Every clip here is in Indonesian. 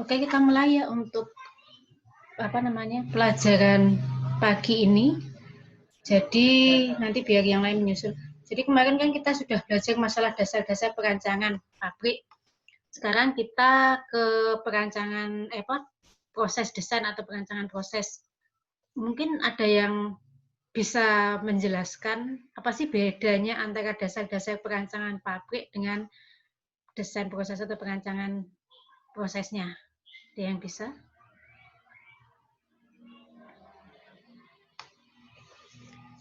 Oke, kita mulai ya untuk pelajaran pagi ini. Jadi nanti biar yang lain menyusul. Jadi kemarin kan kita sudah belajar masalah dasar-dasar perancangan pabrik. Sekarang kita ke perancangan proses desain atau perancangan proses. Mungkin ada yang bisa menjelaskan apa sih bedanya antara dasar-dasar perancangan pabrik dengan desain proses atau perancangan prosesnya? Ada yang bisa?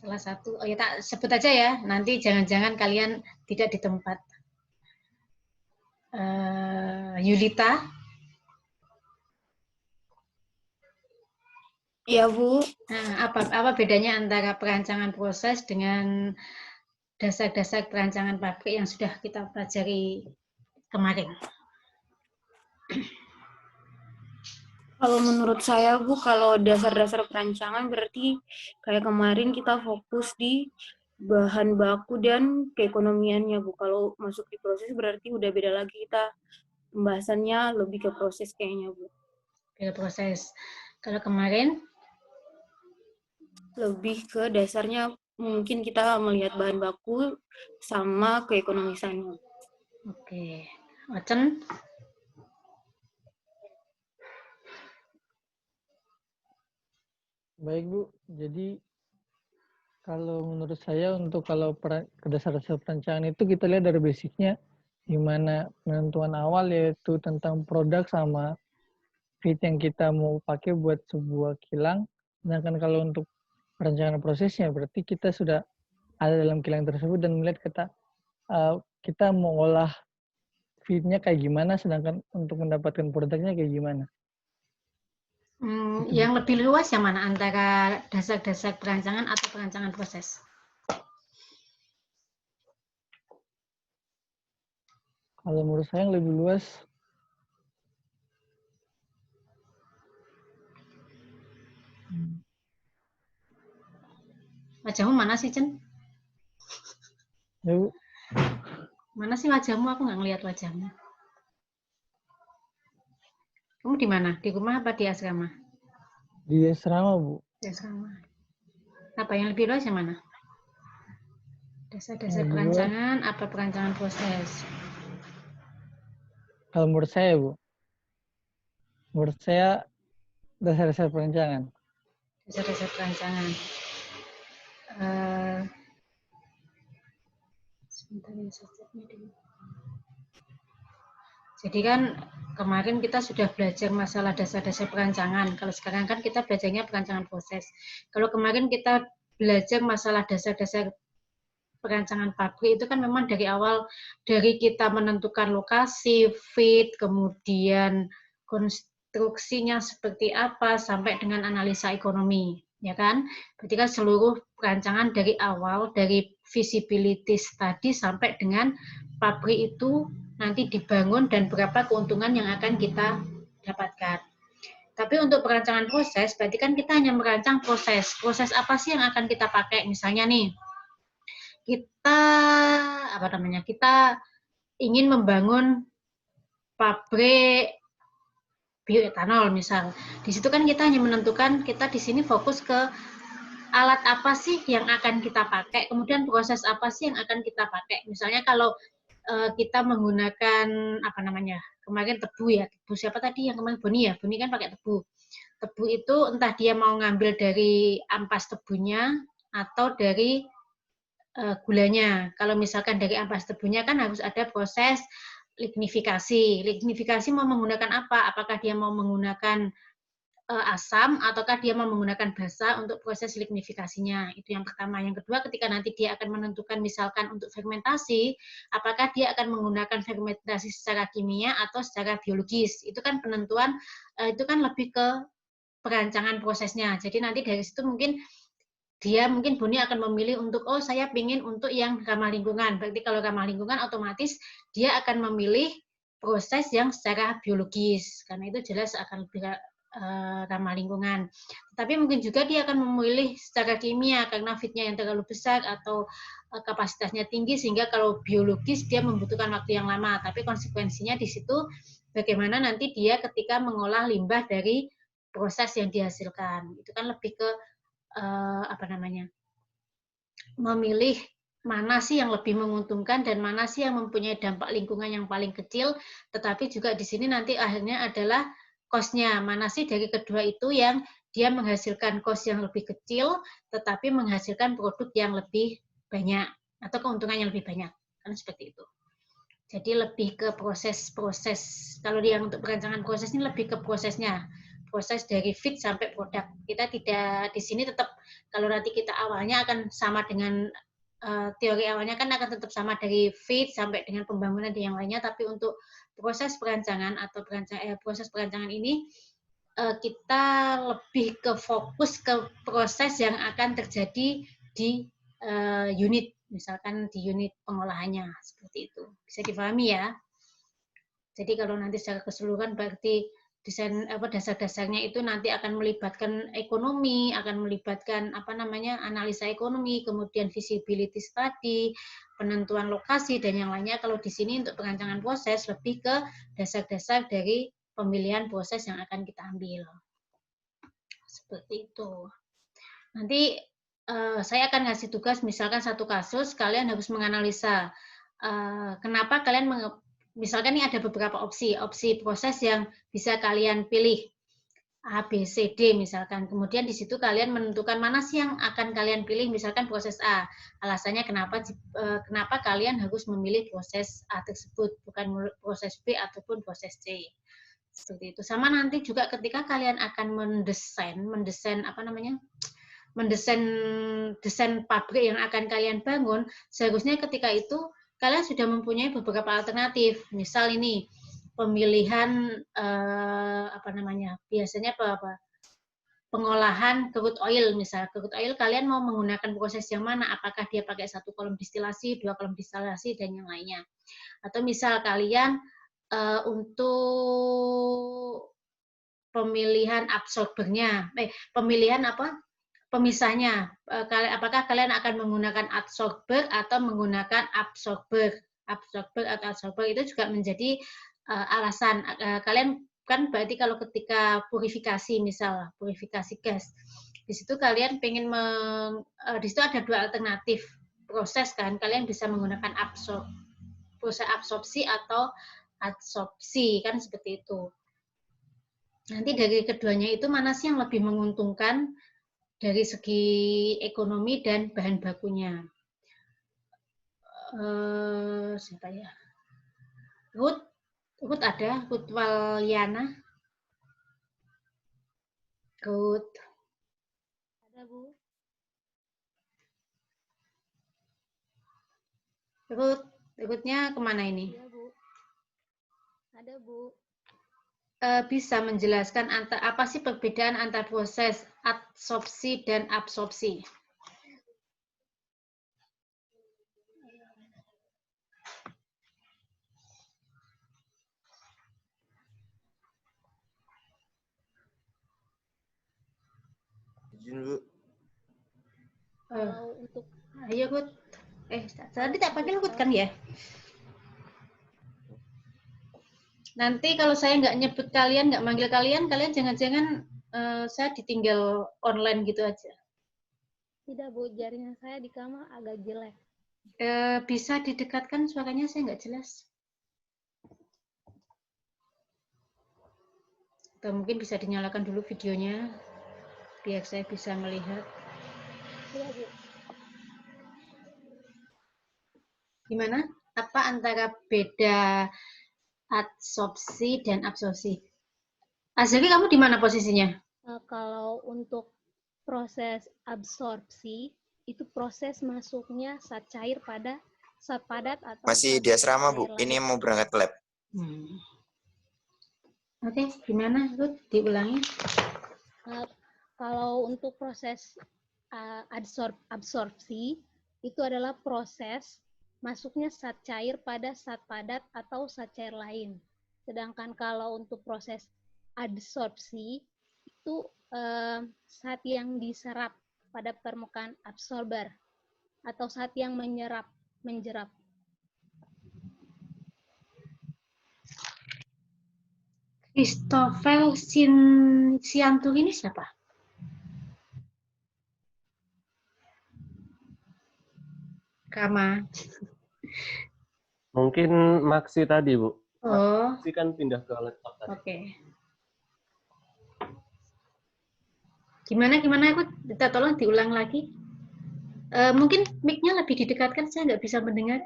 Salah satu, oh ya tak sebut aja ya, nanti jangan-jangan kalian tidak di tempat. Yulita. Iya, Bu. Nah, apa bedanya antara perancangan proses dengan dasar-dasar perancangan pabrik yang sudah kita pelajari kemarin? Kalau menurut saya, Bu, kalau dasar-dasar perancangan berarti kayak kemarin kita fokus di bahan baku dan keekonomiannya, Bu. Kalau masuk di proses berarti udah beda lagi, kita pembahasannya lebih ke proses kayaknya, Bu. Bila proses. Kalau kemarin? Lebih ke dasarnya mungkin kita melihat bahan baku sama keekonomisannya. Oke. Ocen? Baik Bu, jadi kalau menurut saya untuk kalau dasar-dasar perancangan itu kita lihat dari basicnya, di mana penentuan awal yaitu tentang produk sama fit yang kita mau pakai buat sebuah kilang. Sedangkan kalau untuk perencanaan prosesnya berarti kita sudah ada dalam kilang tersebut dan melihat kita mau olah fitnya kayak gimana, sedangkan untuk mendapatkan produknya kayak gimana. Yang lebih luas yang mana antara dasar-dasar perancangan atau perancangan proses? Kalau menurut saya yang lebih luas, Wajahmu mana sih, Cen? ya Bu, Mana sih wajahmu? Aku nggak ngelihat wajahmu. Kamu di mana? Di rumah apa di asrama? di asrama Bu. Di asrama. Apa yang lebih luas yang mana? Dasar-dasar Yang lebih luas, perancangan apa perancangan proses? kalau menurut saya Bu, menurut saya dasar-dasar perencanaan. Dasar-dasar perancangan. Uh, sebentar ya, dulu. Jadi kan kemarin kita sudah belajar masalah dasar-dasar perancangan. Kalau sekarang kan kita belajarnya perancangan proses. Kalau kemarin kita belajar masalah dasar-dasar perancangan pabrik itu kan memang dari awal, dari kita menentukan lokasi, fit, kemudian konstruksinya seperti apa, sampai dengan analisa ekonomi, ya kan? Berarti kan seluruh perancangan dari awal, dari visibility study sampai dengan pabrik itu nanti dibangun dan berapa keuntungan yang akan kita dapatkan. Tapi untuk perancangan proses, berarti kan kita hanya merancang proses. Proses apa sih yang akan kita pakai? Misalnya nih, kita kita ingin membangun pabrik bioetanol misal. Di situ kan kita hanya menentukan, kita di sini fokus ke alat apa sih yang akan kita pakai, kemudian proses apa sih yang akan kita pakai. Misalnya kalau kita menggunakan kemarin tebu ya, tebu siapa tadi yang kemarin Boni ya, Boni kan pakai tebu. Tebu itu entah dia mau ngambil dari ampas tebunya atau dari gulanya. Kalau misalkan dari ampas tebunya kan harus ada proses lignifikasi. Lignifikasi mau menggunakan apa? Apakah dia mau menggunakan asam ataukah dia mau menggunakan basa untuk proses lignifikasinya? Itu yang pertama. Yang kedua, ketika nanti dia akan menentukan misalkan untuk fermentasi, apakah dia akan menggunakan fermentasi secara kimia atau secara biologis? Itu kan penentuan, itu kan lebih ke perancangan prosesnya. Jadi nanti dari situ mungkin dia mungkin Boni akan memilih untuk, oh saya ingin untuk yang ramah lingkungan. Berarti kalau ramah lingkungan otomatis dia akan memilih proses yang secara biologis. Karena itu jelas akan lebih ramah lingkungan. Tapi mungkin juga dia akan memilih secara kimia karena fitnya yang terlalu besar atau kapasitasnya tinggi sehingga kalau biologis dia membutuhkan waktu yang lama. Tapi konsekuensinya di situ bagaimana nanti dia ketika mengolah limbah dari proses yang dihasilkan. Itu kan lebih ke memilih mana sih yang lebih menguntungkan dan mana sih yang mempunyai dampak lingkungan yang paling kecil, tetapi juga di sini nanti akhirnya adalah cost-nya. Mana sih dari kedua itu yang dia menghasilkan cost yang lebih kecil, tetapi menghasilkan produk yang lebih banyak, atau keuntungan yang lebih banyak. Kan seperti itu. Jadi lebih ke proses-proses. Kalau yang untuk perancangan proses ini lebih ke prosesnya. Proses dari feed sampai produk. Kita tidak di sini tetap, kalau nanti kita awalnya akan sama dengan teori awalnya kan akan tetap sama dari feed sampai dengan pembangunan dan yang lainnya, tapi untuk proses perancangan atau proses perancangan ini kita lebih ke fokus ke proses yang akan terjadi di unit, misalkan di unit pengolahannya, seperti itu. Bisa dipahami ya? Jadi kalau nanti secara keseluruhan berarti desain dasar-dasarnya itu nanti akan melibatkan ekonomi, akan melibatkan analisa ekonomi, kemudian visibility study, penentuan lokasi dan yang lainnya. Kalau di sini untuk perancangan proses lebih ke dasar-dasar dari pemilihan proses yang akan kita ambil. Seperti itu. Nanti saya akan ngasih tugas, misalkan satu kasus, kalian harus menganalisa kenapa kalian misalkan ini ada beberapa opsi proses yang bisa kalian pilih, A, B, C, D misalkan. Kemudian di situ kalian menentukan mana sih yang akan kalian pilih, misalkan proses A. Alasannya kenapa kalian harus memilih proses A tersebut, bukan proses B ataupun proses C. Seperti itu. Sama nanti juga ketika kalian akan mendesain pabrik yang akan kalian bangun, seharusnya ketika itu kalian sudah mempunyai beberapa alternatif. Misal ini pemilihan biasanya pengolahan crude oil, misal crude oil kalian mau menggunakan proses yang mana, apakah dia pakai 1 kolom distilasi, 2 kolom distilasi dan yang lainnya. Atau misal kalian untuk pemilihan absorbernya, pemisahnya, apakah kalian akan menggunakan absorber atau menggunakan absorber atau absorber itu juga menjadi alasan. Kalian kan berarti kalau ketika purifikasi, misal purifikasi gas, di situ kalian pengen di situ ada 2 alternatif proses kan, kalian bisa menggunakan proses absorpsi atau adsorpsi kan, seperti itu. Nanti dari keduanya itu mana sih yang lebih menguntungkan dari segi ekonomi dan bahan bakunya. Siapa ya? Ruth ada? Ruth Walyana? Ruth. Ada, Bu. Ruthnya kemana ini? Iya, Bu. Ada, Bu. Bisa menjelaskan apa sih perbedaan antara proses adsorpsi dan absorpsi? Izin, Bu. Kalau untuk Ayo, Ruth. Tadi tak panggil Ruth kan ya? Nanti kalau saya nggak nyebut kalian, nggak manggil kalian jangan-jangan saya ditinggal online gitu aja. tidak, Bu, jaringan saya di kamar agak jelek. Bisa didekatkan suaranya, saya nggak jelas. Atau mungkin bisa dinyalakan dulu videonya, biar saya bisa melihat. Iya, Bu. Gimana? Apa antara beda adsorpsi dan absorpsi? Azali, kamu di mana posisinya? Kalau untuk proses absorpsi, itu proses masuknya zat cair pada zat padat atau Masih di asrama, Bu. Ini mau berangkat ke lab. Oke, gimana, Ruth? Diulangi. Kalau untuk proses absorpsi, itu adalah proses masuknya zat cair pada zat padat atau zat cair lain. Sedangkan kalau untuk proses adsorpsi, itu saat yang diserap pada permukaan absorber atau saat yang menjerap. Christopher Siantur ini siapa? Kama. Mungkin Maksi tadi, Bu. Oh, Maksi kan pindah ke laptop tadi. oke. Gimana? Aku minta tolong diulang lagi. Mungkin mic-nya lebih didekatkan, saya nggak bisa mendengar.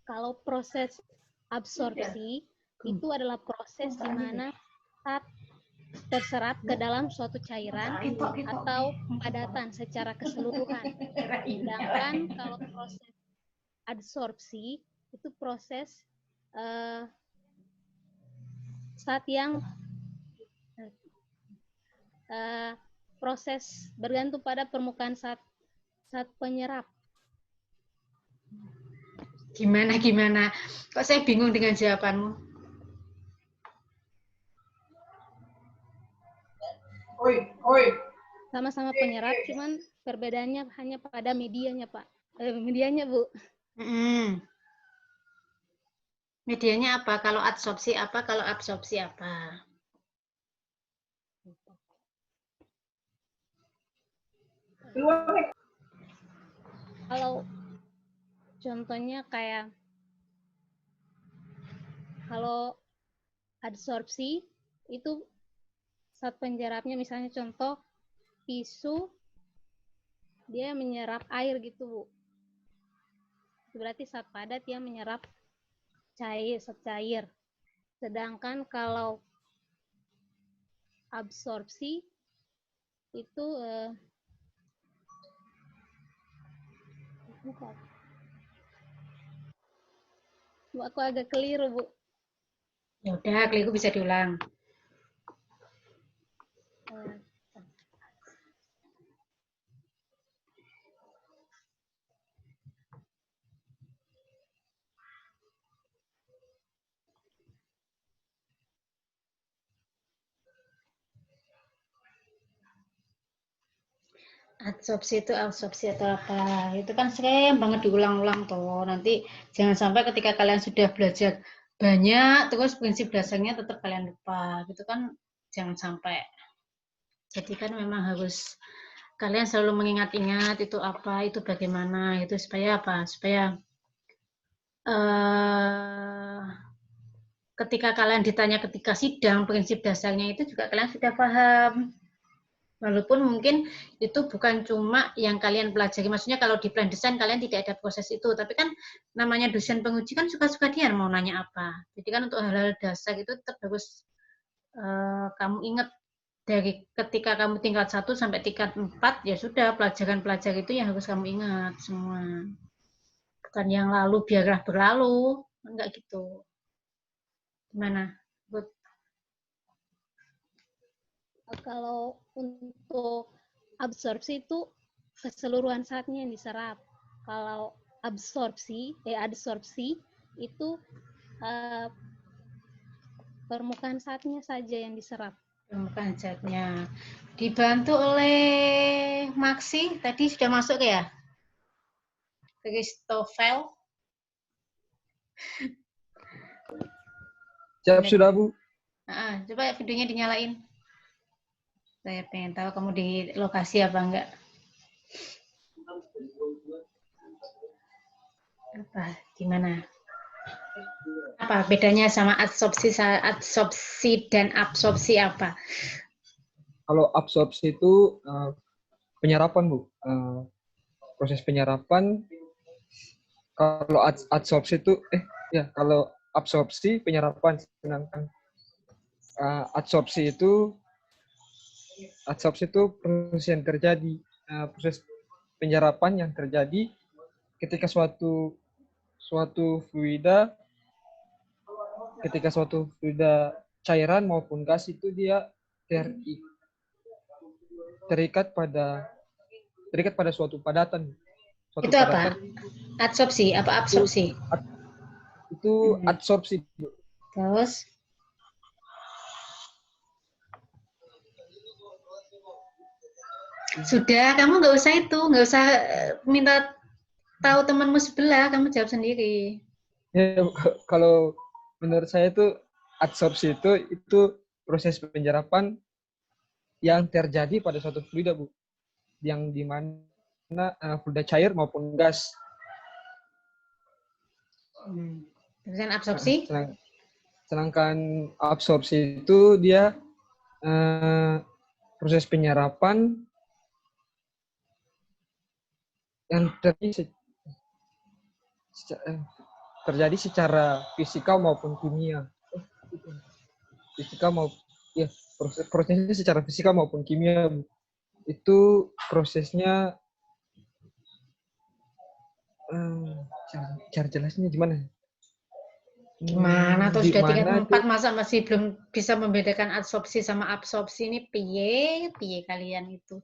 Kalau proses absorpsi itu adalah proses di mana saat terserap ke dalam suatu cairan atau padatan secara keseluruhan. Sedangkan kalau proses adsorpsi itu proses saat yang proses bergantung pada permukaan saat penyerap. Gimana? Kok saya bingung dengan jawabanmu? Sama-sama penyerap, cuman perbedaannya hanya pada medianya, Pak. Medianya, Bu. Medianya apa? Kalau adsorpsi apa? Kalau absorpsi apa? Kalau contohnya kayak kalau adsorpsi itu saat penyerapnya, misalnya contoh tisu, dia menyerap air gitu, Bu. Berarti saat padat dia menyerap cair. Sedangkan kalau absorpsi itu aku agak keliru, Bu. Ya udah, keliru bisa diulang. Adsorpsi itu absorpsi atau apa? Itu kan sering banget diulang-ulang toh. Nanti jangan sampai ketika kalian sudah belajar banyak, terus prinsip dasarnya tetap kalian lupa. Gitu kan jangan sampai. Jadi kan memang harus kalian selalu mengingat-ingat itu apa, itu bagaimana, itu supaya apa? Supaya ketika kalian ditanya ketika sidang, prinsip dasarnya itu juga kalian sudah paham. Walaupun mungkin itu bukan cuma yang kalian pelajari, maksudnya kalau di plan design kalian tidak ada proses itu, tapi kan namanya dosen penguji kan suka-suka dia mau nanya apa. Jadi kan untuk hal-hal dasar itu tetap harus kamu ingat dari ketika kamu tingkat 1 sampai tingkat 4, ya sudah pelajaran-pelajaran itu yang harus kamu ingat semua. Bukan yang lalu biarlah berlalu, enggak gitu. Gimana? Good. Kalau untuk absorpsi itu keseluruhan saatnya yang diserap. Kalau adsorpsi itu permukaan saatnya saja yang diserap. Permukaan zatnya. Dibantu oleh Maksi, tadi sudah masuk ya? Christopher. Siap sudah, Bu. Coba videonya dinyalain. Saya pengen tahu kamu di lokasi apa enggak. Apa? Gimana? Apa bedanya sama adsorpsi dan absorpsi apa? Kalau absorpsi itu penyerapan, Bu. Proses penyerapan. Kalau adsorpsi itu kalau absorpsi penyerapan, sedangkan adsorpsi itu proses yang terjadi, proses penyerapan yang terjadi ketika suatu fluida cairan maupun gas itu dia terikat pada suatu padatan. Itu apa? Adsorpsi apa absorpsi? itu adsorpsi, Bu. Terus sudah, kamu nggak usah minta tahu temanmu sebelah, kamu jawab sendiri. Ya, kalau menurut saya itu adsorpsi itu proses penyerapan yang terjadi pada suatu fluida, Bu. Yang di mana fluida cair maupun gas. Kemudian absorpsi? Sedangkan absorpsi itu dia proses penyerapan yang terjadi secara fisikal maupun kimia. Prosesnya secara fisikal maupun kimia. Itu prosesnya cara jelasnya gimana? Gimana tuh sudah tingkat 4 masa masih belum bisa membedakan adsorpsi sama absorpsi, ini piye kalian itu.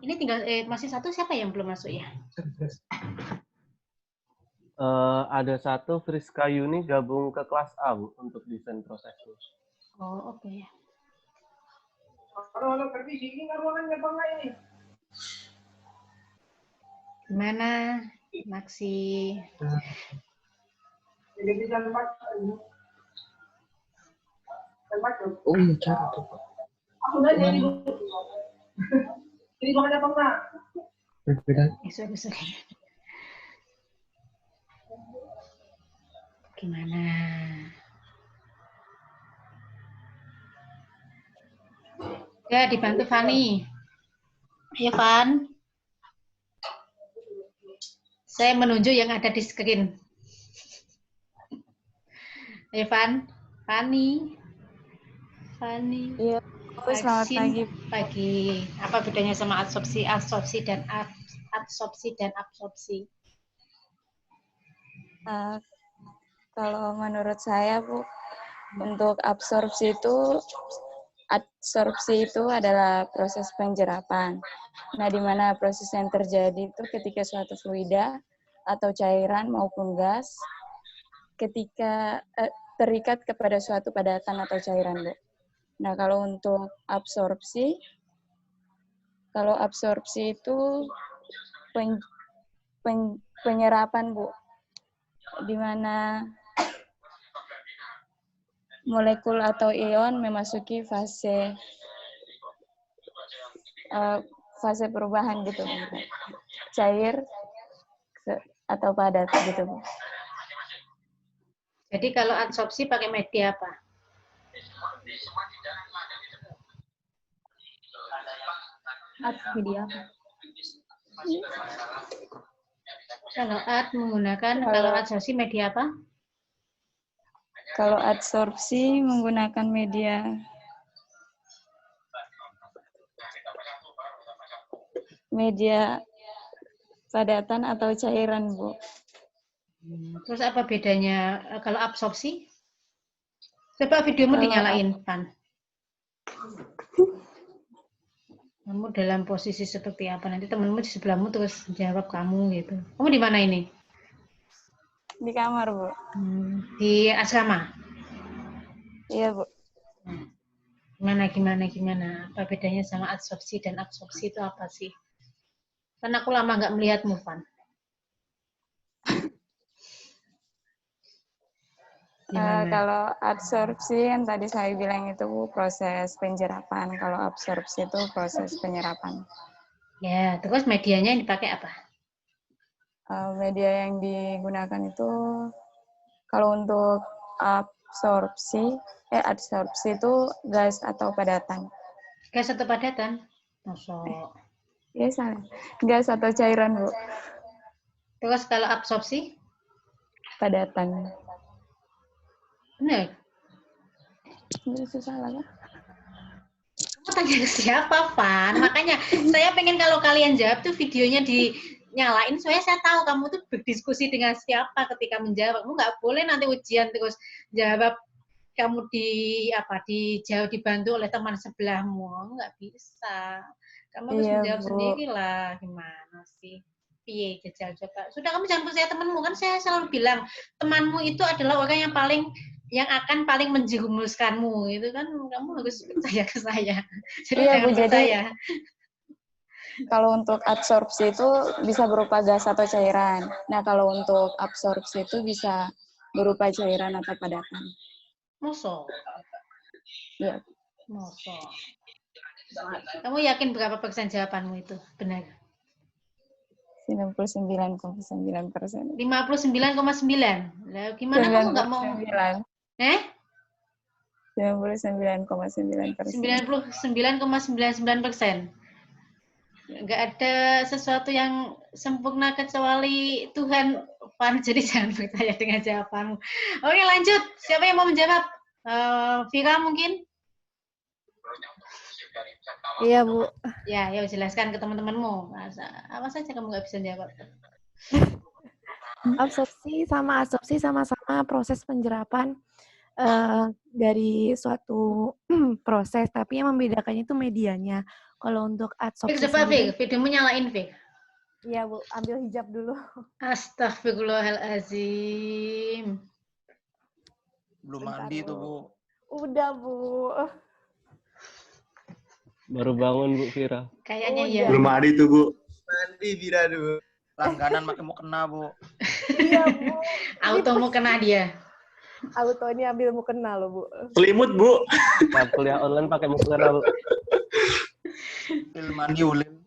Ini tinggal masih satu, siapa yang belum masuk ya? Ada satu, Friska Yuni gabung ke kelas A, Bu, untuk desain prosesnya. Oh, oke. Gimana, Maksi? Oh iya, cara tuh. Jadi gimana apa enggak? Berbeda. Besok. Gimana? Ya, dibantu Fani. Ayo, Van. Saya menunjuk yang ada di screen. Ayo, Van. Fani. Iya, selamat pagi. Pagi. Apa bedanya sama adsorpsi dan absorpsi? Kalau menurut saya, Bu, untuk absorpsi itu adalah proses penyerapan. Nah, di mana proses yang terjadi itu ketika suatu fluida atau cairan maupun gas ketika terikat kepada suatu padatan atau cairan, Bu. Nah, kalau untuk absorpsi itu penyerapan, Bu, di mana molekul atau ion memasuki fase perubahan gitu, cair atau padat gitu, Bu. Jadi kalau adsorpsi pakai media apa? Media apa? Kalau adsorpsi media apa? Kalau adsorpsi menggunakan media padatan atau cairan, Bu. Terus apa bedanya kalau absorpsi? Coba videomu dinyalain, Pan. Kamu dalam posisi seperti apa? Nanti temanmu di sebelahmu terus jawab kamu gitu. Kamu di mana ini? Di kamar, Bu. Di asrama? Iya, Bu. Gimana? Apa bedanya sama adsorpsi dan absorpsi itu apa sih? Karena aku lama nggak melihatmu, Pan. Kalau adsorpsi yang tadi saya bilang itu, Bu, proses penyerapan. Kalau absorpsi itu proses penyerapan. Ya, terus medianya yang dipakai apa? Media yang digunakan itu, kalau untuk adsorpsi itu gas atau padatan. Gas atau padatan? Masuk. Iya, salah. Gas atau cairan, Bu. Terus kalau absorpsi? Padatan. Benar? Susah lah, kan? Kamu tanya ke siapa, Pan? Makanya saya pengen kalau kalian jawab tuh videonya dinyalain, soalnya saya tahu kamu tuh berdiskusi dengan siapa ketika menjawab. Kamu nggak boleh nanti ujian terus jawab kamu dijauh dibantu oleh teman sebelahmu. Nggak bisa. Kamu harus menjawab sendiri lah. Gimana sih? piye jajal coba. Sudah, kamu jangan percaya temanmu, kan saya selalu bilang temanmu itu adalah orang yang akan paling menjerumuskanmu, itu kan kamu harus percaya ke saya. Jadi Iya, jangan Bu. Jadi percaya. kalau untuk adsorpsi itu bisa berupa gas atau cairan. Nah, kalau untuk absorpsi itu bisa berupa cairan atau padatan. Mosok. Ya, Mosok. Kamu yakin berapa persen jawabanmu itu benar? 99,9%. 59,9. Lah gimana kamu nggak mau? 99,9%. 99,99%. Nggak ada sesuatu yang sempurna kecuali Tuhan. Jadi jangan percaya dengan jawabanmu. Oke, lanjut. Siapa yang mau menjawab? Vira mungkin? Iya, Bu. Ya, jelaskan ke teman-temanmu. Apa saja kamu nggak bisa jawab? Absorpsi sama adsorpsi sama-sama proses penyerapan dari suatu proses, tapi yang membedakannya itu medianya. Kalau untuk adsorpsi sendiri... Videomu nyalain, Fik. Iya, Bu. Ambil hijab dulu. Astagfirullahaladzim. Belum mandi tuh, Bu. Udah, Bu. Baru bangun, Bu Vira. Kayaknya ya. Belum mandi tuh, Bu. Mandi Vira dulu. Langganan pakai mau kena, Bu. Iya, Bu. Auto mau kena dia. Auto ini ambil mukena loh, Bu. Selimut, Bu. Nah, kuliah online pakai mukena, Bu. Mandi ulin.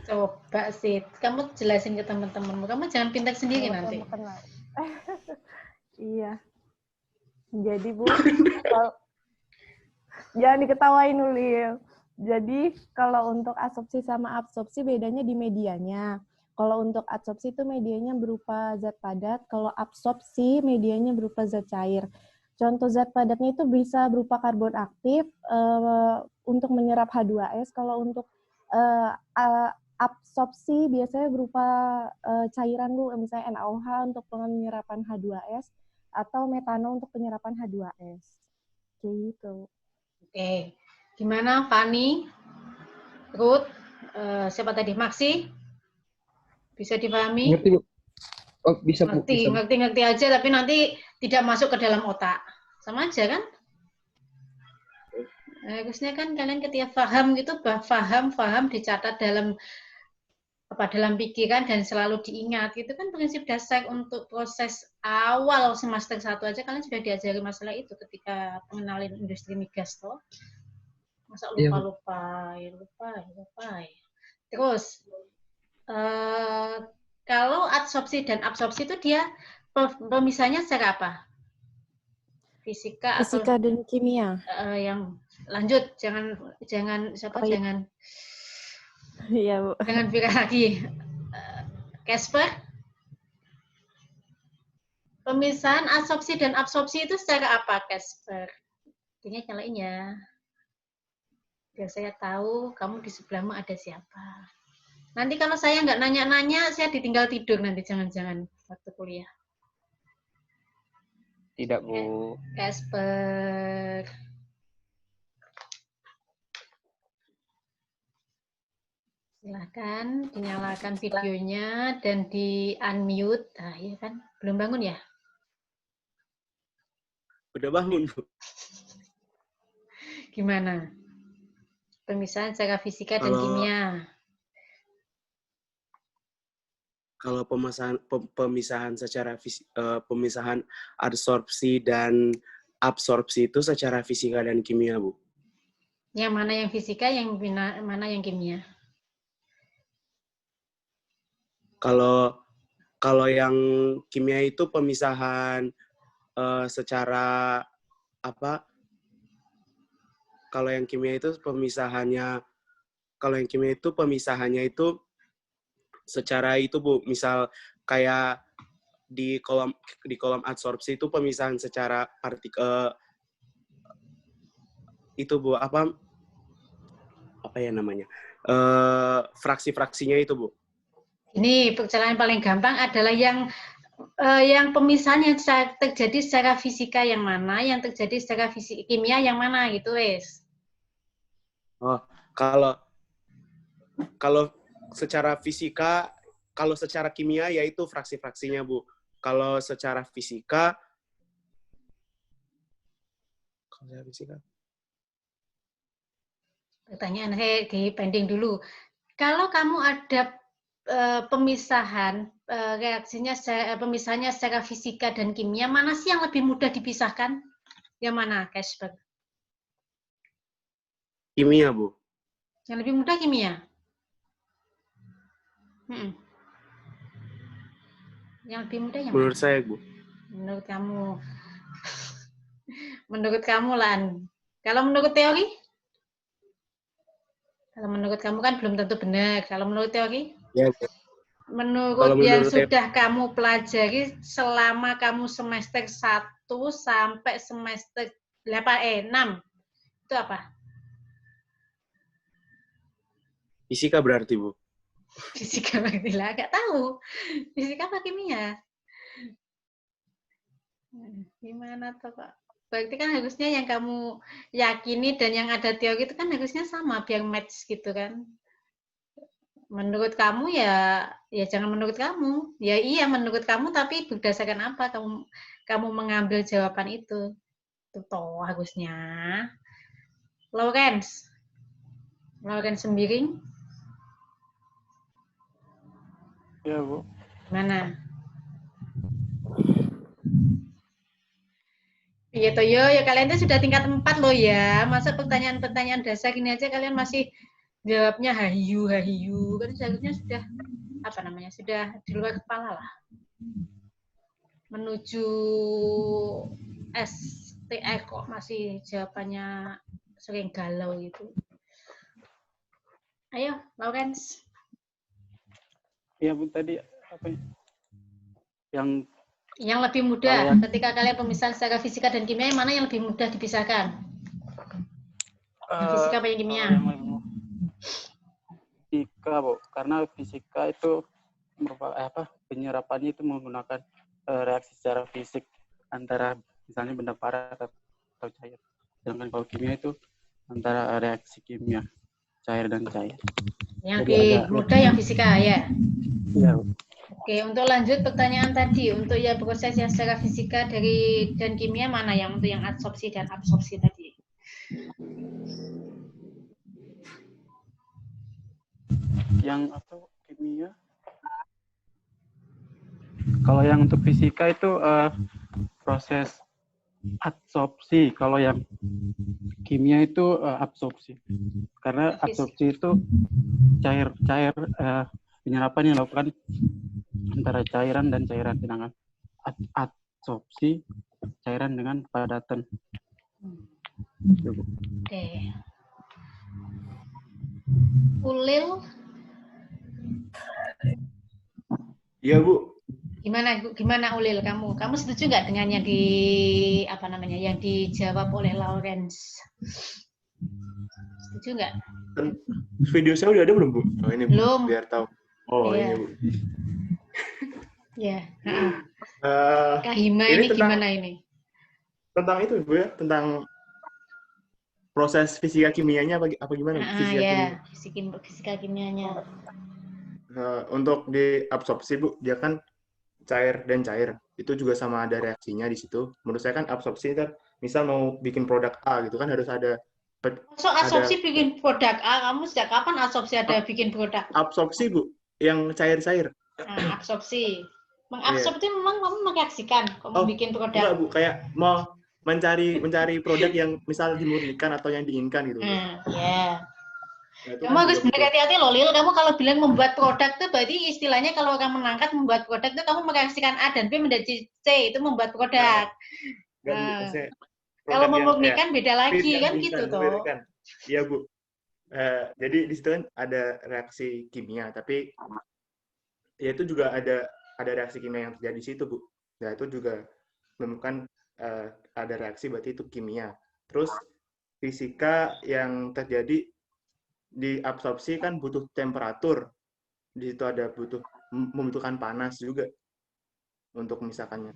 Coba sih, kamu jelasin ke teman-temanmu. Kamu jangan pintar sendiri nanti. Iya. Jadi, Bu, jangan diketawain, Ulil. Jadi, kalau untuk adsorpsi sama absorpsi bedanya di medianya. Kalau untuk adsorpsi itu medianya berupa zat padat, kalau absorpsi medianya berupa zat cair. Contoh zat padatnya itu bisa berupa karbon aktif untuk menyerap H2S. Kalau untuk absorpsi biasanya berupa cairan, Bu, misalnya NaOH untuk penyerapan H2S atau metanol untuk penyerapan H2S. Kayak gitu. Oke. Gimana Fani? Ruth? Siapa tadi? Maksi? Bisa dipahami? Ngerti, Bu? Oh, bisa, Bu. Ngerti aja, tapi nanti tidak masuk ke dalam otak. Sama aja, kan? Harusnya kan kalian ketika paham gitu, paham dicatat dalam pikiran dan selalu diingat. Itu kan prinsip dasar untuk proses awal semester 1 aja kalian sudah diajari masalah itu ketika mengenalin industri migas toh. Masa lupa. Terus kalau adsorpsi dan absorpsi itu dia pemisahnya secara apa? Fisika dan kimia. Yang lanjut, jangan jangan. Iya, Bu. Jangan Vira lagi. Casper? Pemisahan adsorpsi dan absorpsi itu secara apa, Casper? Intinya nyalain ya. Biar saya tahu kamu di sebelahmu ada siapa. Nanti kalau saya nggak nanya-nanya, saya ditinggal tidur nanti, jangan-jangan waktu kuliah. Tidak, Bu. Casper. Silahkan dinyalakan videonya dan di-unmute. Nah, ya kan? Belum bangun ya? Udah bangun, Bu. Gimana? Pemisahan secara fisika dan kimia. Kalau pemisahan secara pemisahan adsorpsi dan absorpsi itu secara fisika dan kimia, Bu. Yang mana yang fisika, yang mana yang kimia? Kalau yang kimia itu pemisahan secara apa? Kalau yang kimia itu pemisahannya itu secara itu, Bu. Misal kayak di kolom adsorpsi itu pemisahan secara partikel itu, Bu, apa ya namanya? Fraksi-fraksinya itu, Bu. Ini perjalanan paling gampang adalah yang pemisahan yang terjadi secara fisika yang mana, yang terjadi secara kimia yang mana gitu, wes. Oh, kalau secara fisika, kalau secara kimia yaitu fraksi-fraksinya, Bu. Kalau secara fisika, Pertanyaan saya di pending dulu. Kalau kamu ada pemisahan reaksinya, pemisahannya secara fisika dan kimia, mana sih yang lebih mudah dipisahkan? Yang mana, Cashback? kimia, Bu. Yang lebih mudah kimia? Yang lebih mudah yang Menurut mana? saya, Bu. Menurut kamu? Menurut kamu, Lan. Kalau menurut teori? Kalau menurut kamu kan belum tentu benar. Kalau menurut teori? Ya, Bu. Menurut yang sudah kamu pelajari selama kamu semester 1 sampai semester 6, itu apa? Fisika berarti, Bu. Fisika berarti lah, nggak tahu. Fisika apa kimia? Gimana tuh, Pak? Berarti kan harusnya yang kamu yakini dan yang ada teori itu kan harusnya sama, biar match gitu kan. Menurut kamu ya jangan menurut kamu. Ya iya menurut kamu, tapi berdasarkan apa kamu mengambil jawaban itu. Itu toh harusnya. Lawrence Sembiring. Ya, Bu. Mana? Iya toh ya kalian itu sudah tingkat 4 loh ya. Masa pertanyaan-pertanyaan dasar ini aja kalian masih jawabnya hahiu kan seharusnya sudah sudah di luar kepala lah. Menuju STR kok masih jawabannya sering galau gitu. Ayo, Lawrence. Iya, Bu, tadi apa ya? Yang lebih mudah ketika kalian pemisahan secara fisika dan kimia, yang mana yang lebih mudah dipisahkan? Yang fisika apa yang kimia? Fisika, Bu. Karena fisika itu merupakan penyerapannya itu menggunakan reaksi secara fisik antara misalnya benda padat atau cair. Sedangkan kalau kimia itu antara reaksi kimia cair dan cair. Yang lebih mudah yang fisika ya. Iya, Bu. Oke, untuk lanjut pertanyaan tadi, untuk yang proses yang secara fisika dan kimia mana yang untuk yang adsorpsi dan absorpsi tadi? Yang kimia? Kalau yang untuk fisika itu proses adsorpsi. Kalau yang kimia itu absorpsi. Karena absorpsi itu cair penyerapan yang dilakukan antara cairan dan cairan, sedangkan adsorpsi cairan dengan padatan. Oke. Ulil? Iya, Bu. Gimana Ulil kamu? Kamu setuju nggak dengan yang yang dijawab oleh Lawrence? Setuju nggak? Video saya udah ada belum, Bu? Oh, ini Bu, belum. Biar tahu. Oh, iya. Ini, Bu. Ya. Kak Hima ini gimana ini? Tentang itu, Bu ya, tentang proses fisika kimianya apa gimana? Fisika kimianya. Untuk di absorpsi, Bu, dia kan cair dan cair. Itu juga sama ada reaksinya di situ. Menurut saya kan absorpsi itu misal mau bikin produk A gitu kan harus ada absorpsi bikin produk A, kamu sejak kapan absorpsi ada bikin produk? Absorpsi, Bu, yang cair-cair. Nah, absorpsi. Mengabsorpsi memang kamu mereaksikan, kamu bikin produk. Enggak, Bu, kayak mau mencari produk yang misal dimurnikan atau yang diinginkan gitu. Ya. Kamu harus benar hati-hati loh, Lil. Kamu kalau bilang membuat produk tuh berarti istilahnya kalau kamu mengangkat membuat produk tuh kamu mereaksikan A dan B menjadi C, itu membuat produk. Kalau memurnikan beda lagi kan gitu toh. Iya, Bu. Jadi di situ kan ada reaksi kimia, tapi ya itu juga ada reaksi kimia yang terjadi di situ, Bu. Nah, itu juga menemukan ada reaksi berarti itu kimia. Terus fisika yang terjadi di absorpsi kan butuh temperatur. Di situ ada membutuhkan panas juga untuk memisahkannya.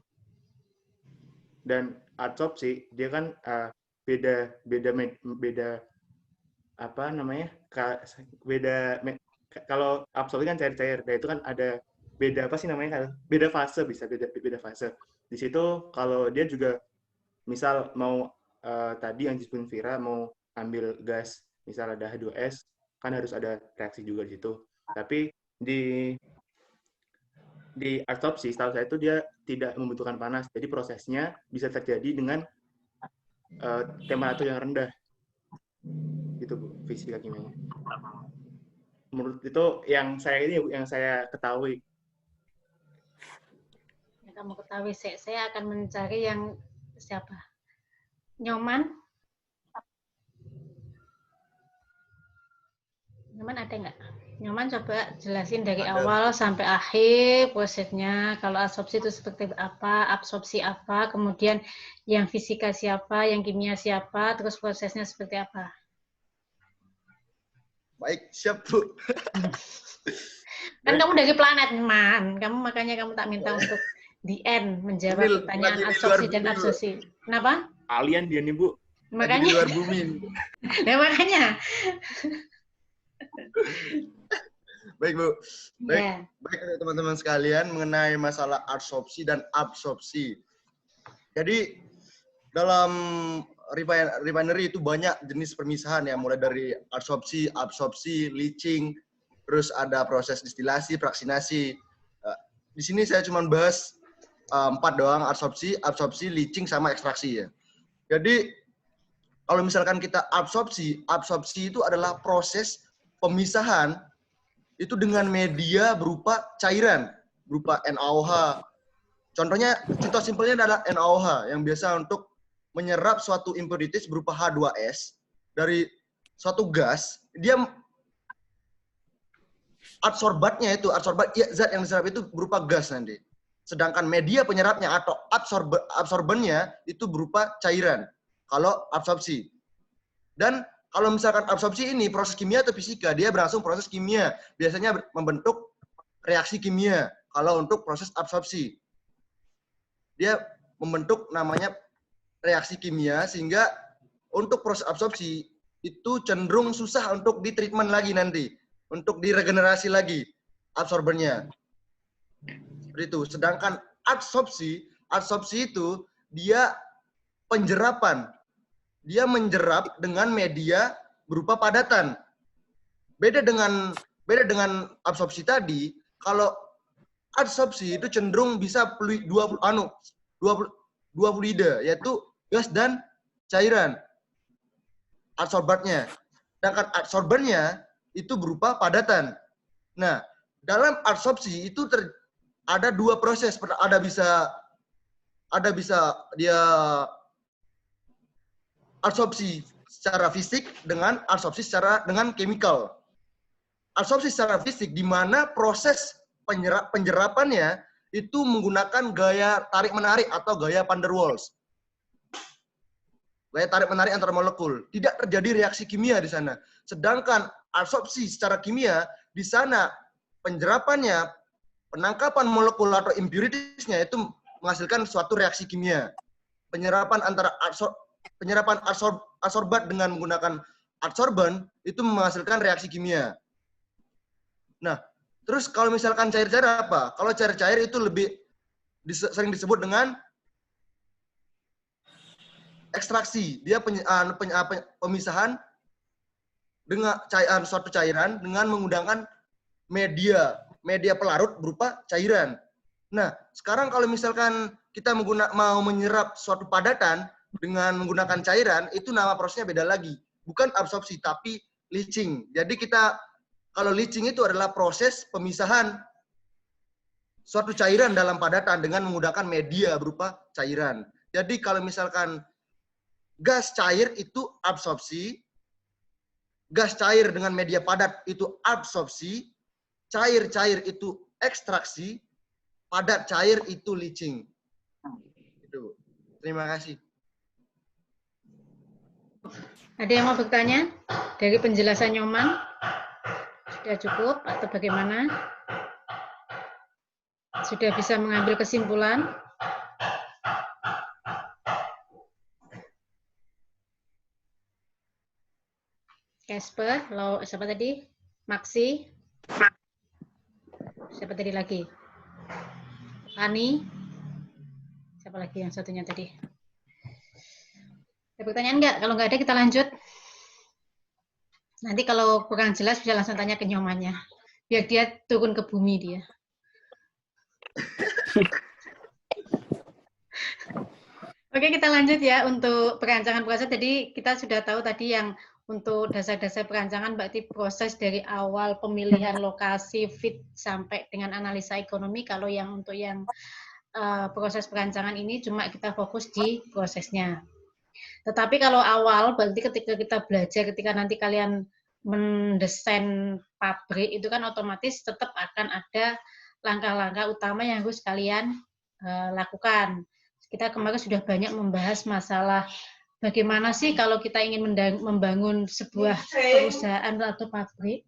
Dan adsorpsi dia kan beda kalau absorpsi kan cair-cair. Nah, itu kan ada beda apa sih namanya? Beda fase, bisa beda fase. Di situ kalau dia juga misal mau tadi yang disebut Vira mau ambil gas, misal ada H2S, kan harus ada reaksi juga di situ. Tapi di absorpsi, setahu saya itu dia tidak membutuhkan panas. Jadi prosesnya bisa terjadi dengan temperatur yang rendah. Gitu Bu, fisika kimianya. Menurut itu yang saya ketahui. Yang kamu ketahui, saya akan mencari yang siapa? Nyoman? Nyoman ada nggak? Nyoman coba jelasin dari awal sampai akhir prosesnya. Kalau absorpsi itu seperti apa, absorpsi apa, kemudian yang fisika siapa, yang kimia siapa, terus prosesnya seperti apa. Baik, siap Bu. Kan kamu dari planet Man, makanya kamu tak minta untuk di end menjawab pertanyaan absorpsi dan absorpsi. Kenapa? Alien dia nih Bu. Makanya. Di luar bumi. Nah, makanya. Baik Bu. Baik, Yeah. baik teman-teman sekalian mengenai masalah adsorpsi dan absorpsi. Jadi dalam refinery itu banyak jenis permisahan ya, mulai dari adsorpsi, absorpsi, leaching, terus ada proses distilasi, fraksinasi. Di sini saya cuma bahas 4 doang, absorpsi, leaching, sama ekstraksi ya. Jadi kalau misalkan kita absorpsi itu adalah proses pemisahan itu dengan media berupa cairan, berupa NaOH. Contohnya, contoh simpelnya adalah NaOH yang biasa untuk menyerap suatu impurities berupa H2S dari suatu gas. Dia adsorbatnya itu, zat yang diserap itu berupa gas nanti. Sedangkan media penyerapnya atau absorbennya itu berupa cairan. Kalau absorpsi. Dan kalau misalkan absorpsi ini proses kimia atau fisika, dia berlangsung proses kimia. Biasanya membentuk reaksi kimia. Kalau untuk proses absorpsi, dia membentuk namanya reaksi kimia, sehingga untuk proses absorpsi itu cenderung susah untuk ditreatment lagi nanti, untuk diregenerasi lagi absorbennya. Seperti itu. Sedangkan adsorpsi itu dia penjerapan. Dia menjerap dengan media berupa padatan. Beda dengan absorpsi tadi, kalau adsorpsi itu cenderung bisa 20 fluida, yaitu gas dan cairan. Adsorbatnya. Sedangkan absorbennya itu berupa padatan. Nah, dalam adsorpsi itu ada 2 proses. Ada bisa dia absorpsi secara fisik dengan absorpsi dengan chemical. Absorpsi secara fisik di mana proses penjerapannya itu menggunakan gaya tarik-menarik atau gaya van der Waals. Gaya tarik-menarik antar molekul. Tidak terjadi reaksi kimia di sana. Sedangkan absorpsi secara kimia, di sana penjerapannya, penangkapan molekul atau impuritiesnya itu menghasilkan suatu reaksi kimia. Penyerapan adsorbat dengan menggunakan adsorben itu menghasilkan reaksi kimia. Nah, terus kalau misalkan cair-cair apa? Kalau cair-cair itu lebih sering disebut dengan ekstraksi. Dia pemisahan dengan suatu cairan dengan menggunakan media pelarut berupa cairan. Nah, sekarang kalau misalkan kita mau menyerap suatu padatan dengan menggunakan cairan, itu nama prosesnya beda lagi. Bukan absorpsi, tapi leaching. Jadi kalau leaching itu adalah proses pemisahan suatu cairan dalam padatan dengan menggunakan media berupa cairan. Jadi kalau misalkan gas cair itu absorpsi, gas cair dengan media padat itu absorpsi, cair-cair itu ekstraksi, padat cair itu leaching. Itu. Terima kasih. Ada yang mau bertanya dari penjelasan Nyoman? Sudah cukup atau bagaimana? Sudah bisa mengambil kesimpulan? Casper, siapa tadi? Maxi? Siapa tadi lagi? Ani? Siapa lagi yang satunya tadi? Ada pertanyaan nggak? Kalau nggak ada kita lanjut. Nanti kalau kurang jelas bisa langsung tanya ke nyomannya. Biar dia turun ke bumi dia. Oke, kita lanjut ya untuk perancangan proses. Jadi kita sudah tahu tadi yang untuk dasar-dasar perancangan berarti proses dari awal pemilihan lokasi, fit sampai dengan analisa ekonomi. Kalau yang untuk yang proses perancangan ini cuma kita fokus di prosesnya. Tetapi kalau awal berarti ketika kita belajar, ketika nanti kalian mendesain pabrik itu kan otomatis tetap akan ada langkah-langkah utama yang harus kalian lakukan. Kita kemarin sudah banyak membahas masalah bagaimana sih kalau kita ingin membangun sebuah perusahaan atau pabrik.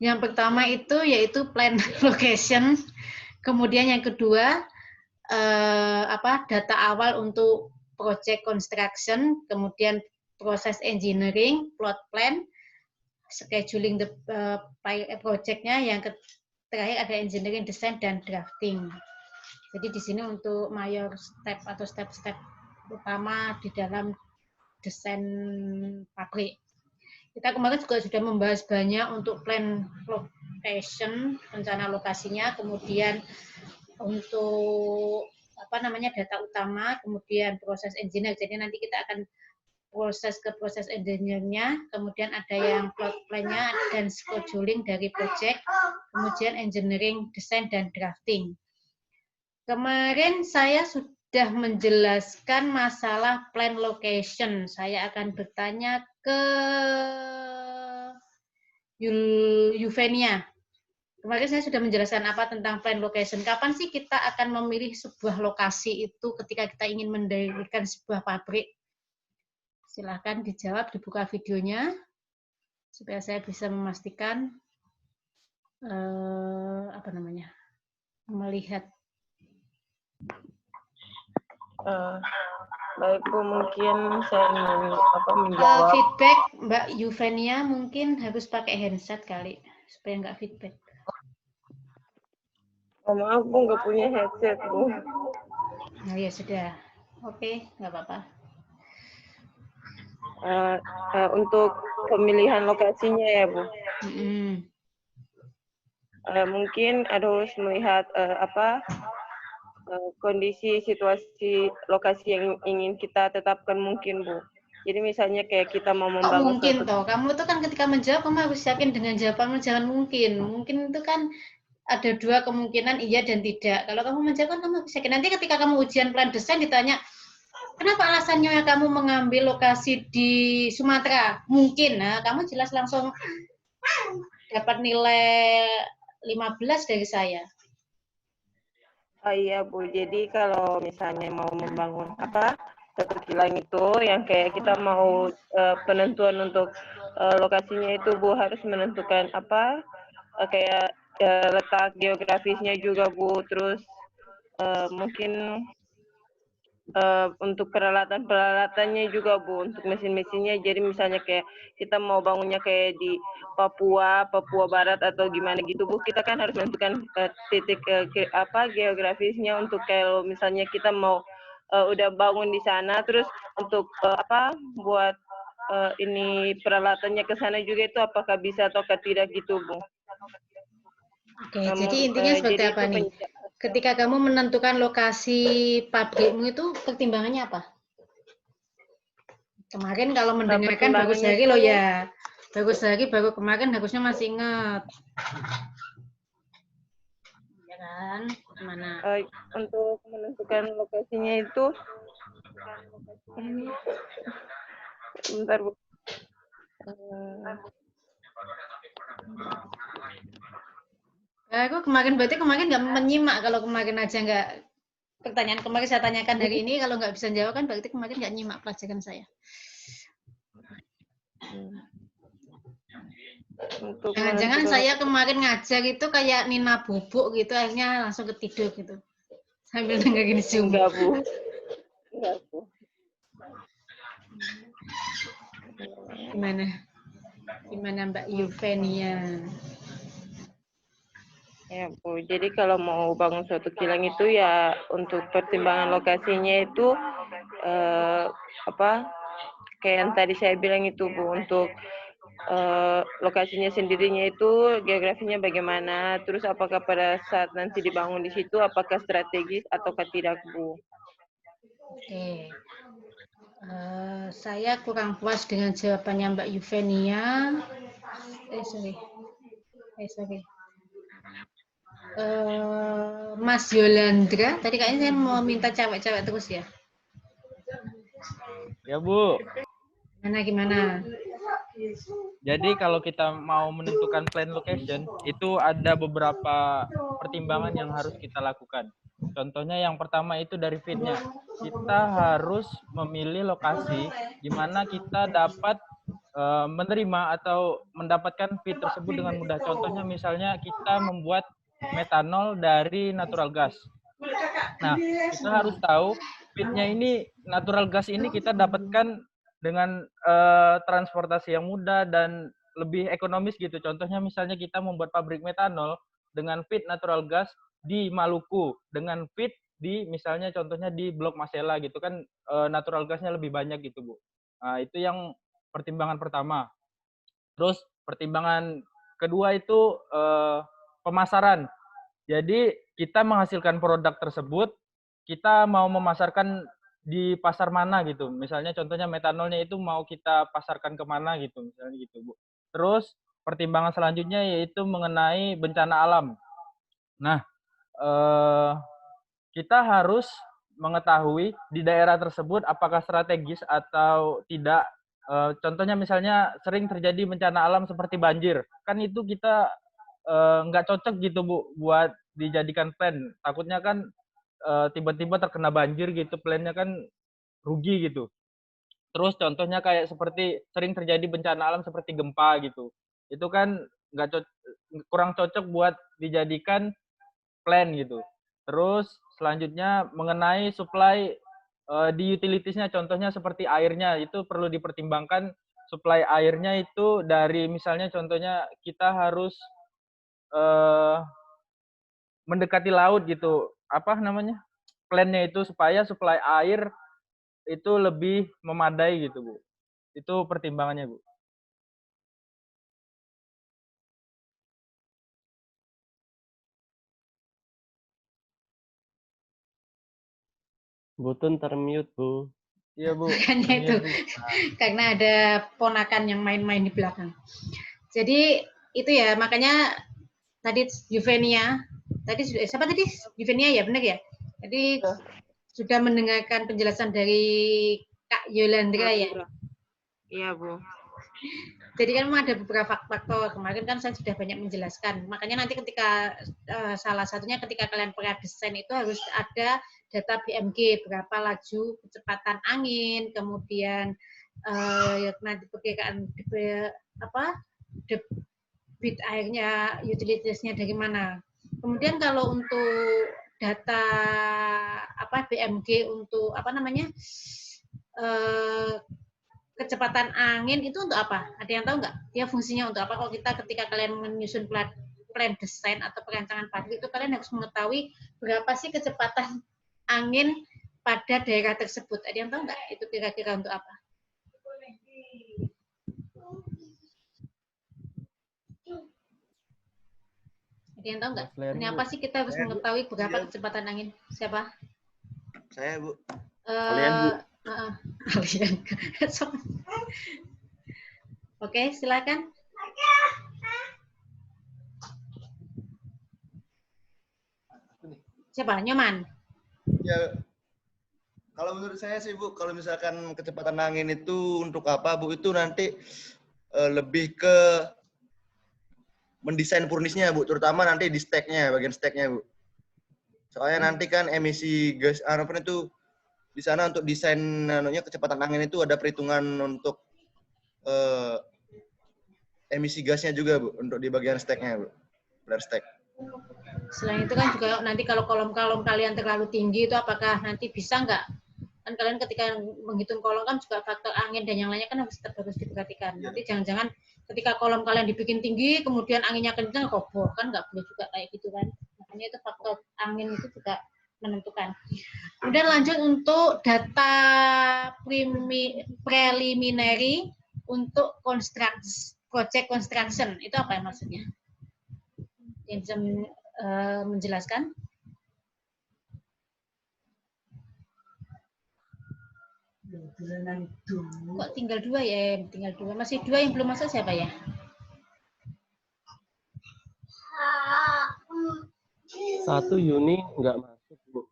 Yang pertama itu yaitu plan location, kemudian yang kedua data awal untuk project construction, kemudian proses engineering, plot plan, scheduling the project-nya, yang terakhir ada engineering, design, dan drafting. Jadi di sini untuk mayor step atau step-step utama di dalam desain pabrik. Kita kemarin juga sudah membahas banyak untuk plan location, rencana lokasinya, kemudian untuk data utama, kemudian proses engineer. Jadi nanti kita akan proses ke proses engineer-nya, kemudian ada yang plot plan-nya dan scheduling dari project, kemudian engineering, design, dan drafting. Kemarin saya sudah menjelaskan masalah plan location. Saya akan bertanya ke Yuvenia. Kemarin saya sudah menjelaskan apa tentang plan location. Kapan sih kita akan memilih sebuah lokasi itu ketika kita ingin mendirikan sebuah pabrik? Silahkan dijawab, dibuka videonya supaya saya bisa memastikan melihat. Baik Bu, mungkin saya ingin menjawab. Feedback Mbak Yuvenia mungkin harus pakai handset kali supaya nggak feedback. Oh, maaf Bu, nggak punya headset Bu. Nah ya sudah, oke, nggak apa-apa. Untuk pemilihan lokasinya ya Bu. Mungkin harus melihat kondisi situasi lokasi yang ingin kita tetapkan mungkin Bu. Jadi misalnya kayak kita mau membangun mungkin toh, kamu tuh kan ketika menjawab kamu harus yakin dengan jawabanmu, jangan mungkin. Mungkin itu kan ada dua kemungkinan, iya dan tidak. Kalau kamu menjawab kan kamu harus yakin. Nanti ketika kamu ujian plan desain ditanya, kenapa alasannya kamu mengambil lokasi di Sumatera? Mungkin, nah kamu jelas langsung dapat nilai 15 dari saya. Oh iya Bu, jadi kalau misalnya mau membangun satu kilang itu yang kayak kita mau penentuan untuk lokasinya itu Bu harus menentukan kayak letak geografisnya juga Bu, terus mungkin untuk peralatan-peralatannya juga Bu, untuk mesin-mesinnya. Jadi misalnya kayak kita mau bangunnya kayak di Papua Barat atau gimana gitu Bu, kita kan harus menentukan titik geografisnya untuk kalau misalnya kita mau udah bangun di sana, terus untuk buat ini peralatannya ke sana juga itu apakah bisa atau tidak gitu Bu. Oke, jadi intinya seperti apa nih? Ketika kamu menentukan lokasi pabrikmu itu pertimbangannya apa? Kemarin kalau mendengarkan bagus lagi loh ya. Bagus lagi, baru kemarin harusnya masih ingat. Ya kan? Mana? Untuk menentukan lokasinya itu, bentar Bu. Aku berarti kemarin nggak menyimak. Kalau kemarin aja nggak, pertanyaan kemarin saya tanyakan hari ini, kalau nggak bisa jawab kan berarti kemarin nggak nyimak pelajaran saya. Jangan-jangan saya kemarin ngajar itu kayak Nina bubuk gitu, akhirnya langsung ketidur gitu. Sambil dengerin Zoom. Enggak Bu. Enggak Bu. Gimana Mbak Yuvenia? Ya Bu, jadi kalau mau bangun suatu kilang itu ya untuk pertimbangan lokasinya itu kayak yang tadi saya bilang itu Bu, untuk lokasinya sendirinya itu geografinya bagaimana, terus apakah pada saat nanti dibangun di situ apakah strategis ataukah tidak Bu? Oke. Saya kurang puas dengan jawabannya Mbak Yuvenia. Mas Yolandra, tadi kayaknya saya mau minta cewek-cewek terus ya. Ya Bu. Gimana? Jadi kalau kita mau menentukan plan location, itu ada beberapa pertimbangan yang harus kita lakukan. Contohnya yang pertama itu dari fit-nya. Kita harus memilih lokasi di mana kita dapat menerima atau mendapatkan fit tersebut dengan mudah. Contohnya misalnya kita membuat metanol dari natural gas. Nah, kita harus tahu fit-nya ini, natural gas ini kita dapatkan dengan transportasi yang mudah dan lebih ekonomis gitu. Contohnya misalnya kita membuat pabrik metanol dengan fit natural gas di Maluku, dengan fit di misalnya contohnya di Blok Masela gitu kan, natural gasnya lebih banyak gitu Bu. Nah, itu yang pertimbangan pertama. Terus pertimbangan kedua itu pemasaran. Jadi kita menghasilkan produk tersebut, kita mau memasarkan di pasar mana gitu. Misalnya contohnya metanolnya itu mau kita pasarkan kemana gitu, misalnya gitu Bu. Terus pertimbangan selanjutnya yaitu mengenai bencana alam. Nah, kita harus mengetahui di daerah tersebut apakah strategis atau tidak. Contohnya misalnya sering terjadi bencana alam seperti banjir. Kan itu kita nggak cocok gitu Bu buat dijadikan plan. Takutnya kan tiba-tiba terkena banjir gitu, plannya kan rugi gitu. Terus contohnya kayak seperti sering terjadi bencana alam seperti gempa gitu. Itu kan kurang cocok buat dijadikan plan gitu. Terus selanjutnya mengenai supply di utilities-nya, contohnya seperti airnya, itu perlu dipertimbangkan supply airnya itu dari misalnya contohnya kita harus mendekati laut gitu, apa namanya, plan-nya itu supaya supply air itu lebih memadai gitu Bu. Itu pertimbangannya Bu. Butun termute Bu. Iya Bu. Makanya itu, karena ada ponakan yang main-main di belakang. Jadi itu ya, makanya tadi Yuvenia, tadi siapa tadi? Yuvenia ya, benar ya? Tadi sudah mendengarkan penjelasan dari Kak Yolandra ya? Iya Bu. Jadi kan ada beberapa faktor. Kemarin kan saya sudah banyak menjelaskan. Makanya nanti ketika salah satunya ketika kalian pradesain itu harus ada data BMG, berapa laju kecepatan angin, kemudian nanti perkiraan debit airnya, utilitasnya dari mana. Kemudian kalau untuk data BMG untuk kecepatan angin itu untuk apa? Ada yang tahu nggak? Dia fungsinya untuk apa? Kalau kita ketika kalian menyusun plan desain atau perancangan pabrik itu kalian harus mengetahui berapa sih kecepatan angin pada daerah tersebut. Ada yang tahu nggak? Itu kira-kira untuk apa? Ada yang tahu nggak? Ini apa sih kita harus mengetahui berapa kecepatan angin? Siapa? Saya Bu. Kalian Bu. Kalian. Oke, silakan. Siapa? Nyoman? Ya, kalau menurut saya sih Bu, kalau misalkan kecepatan angin itu untuk apa Bu? Itu nanti lebih ke mendesain furnisnya Bu, terutama nanti di steknya, bagian steknya Bu. Soalnya nanti kan emisi gas itu di sana untuk desain kecepatan angin itu ada perhitungan untuk emisi gasnya juga Bu, untuk di bagian steknya Bu, benar stek. Selain itu kan juga nanti kalau kolom-kolom kalian terlalu tinggi itu apakah nanti bisa nggak Kan kalian ketika menghitung kolom kan juga faktor angin dan yang lainnya kan harus diperhatikan. Nanti jangan-jangan ketika kolom kalian dibikin tinggi, kemudian anginnya kencang, roboh. Kan nggak boleh juga kayak gitu kan. Makanya itu faktor angin itu juga menentukan. Kemudian lanjut untuk data preliminary untuk project construction. Itu apa yang maksudnya? Yang bisa menjelaskan? Kok tinggal 2 ya? Tinggal 2. Masih 2 yang belum masuk siapa ya? Satu Yuni nggak masuk, Bu.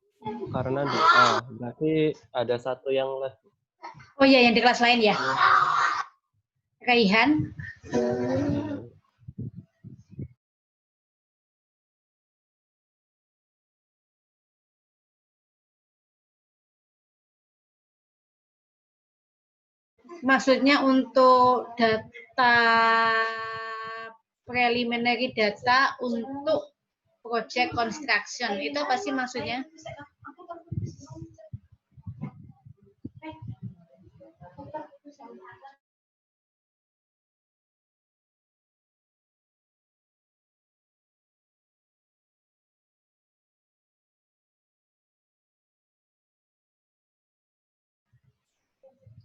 Karena doa. Berarti ada satu yang les. Oh iya, yang di kelas lain ya? Raihan. Maksudnya untuk data preliminary data untuk project construction, itu apa sih maksudnya?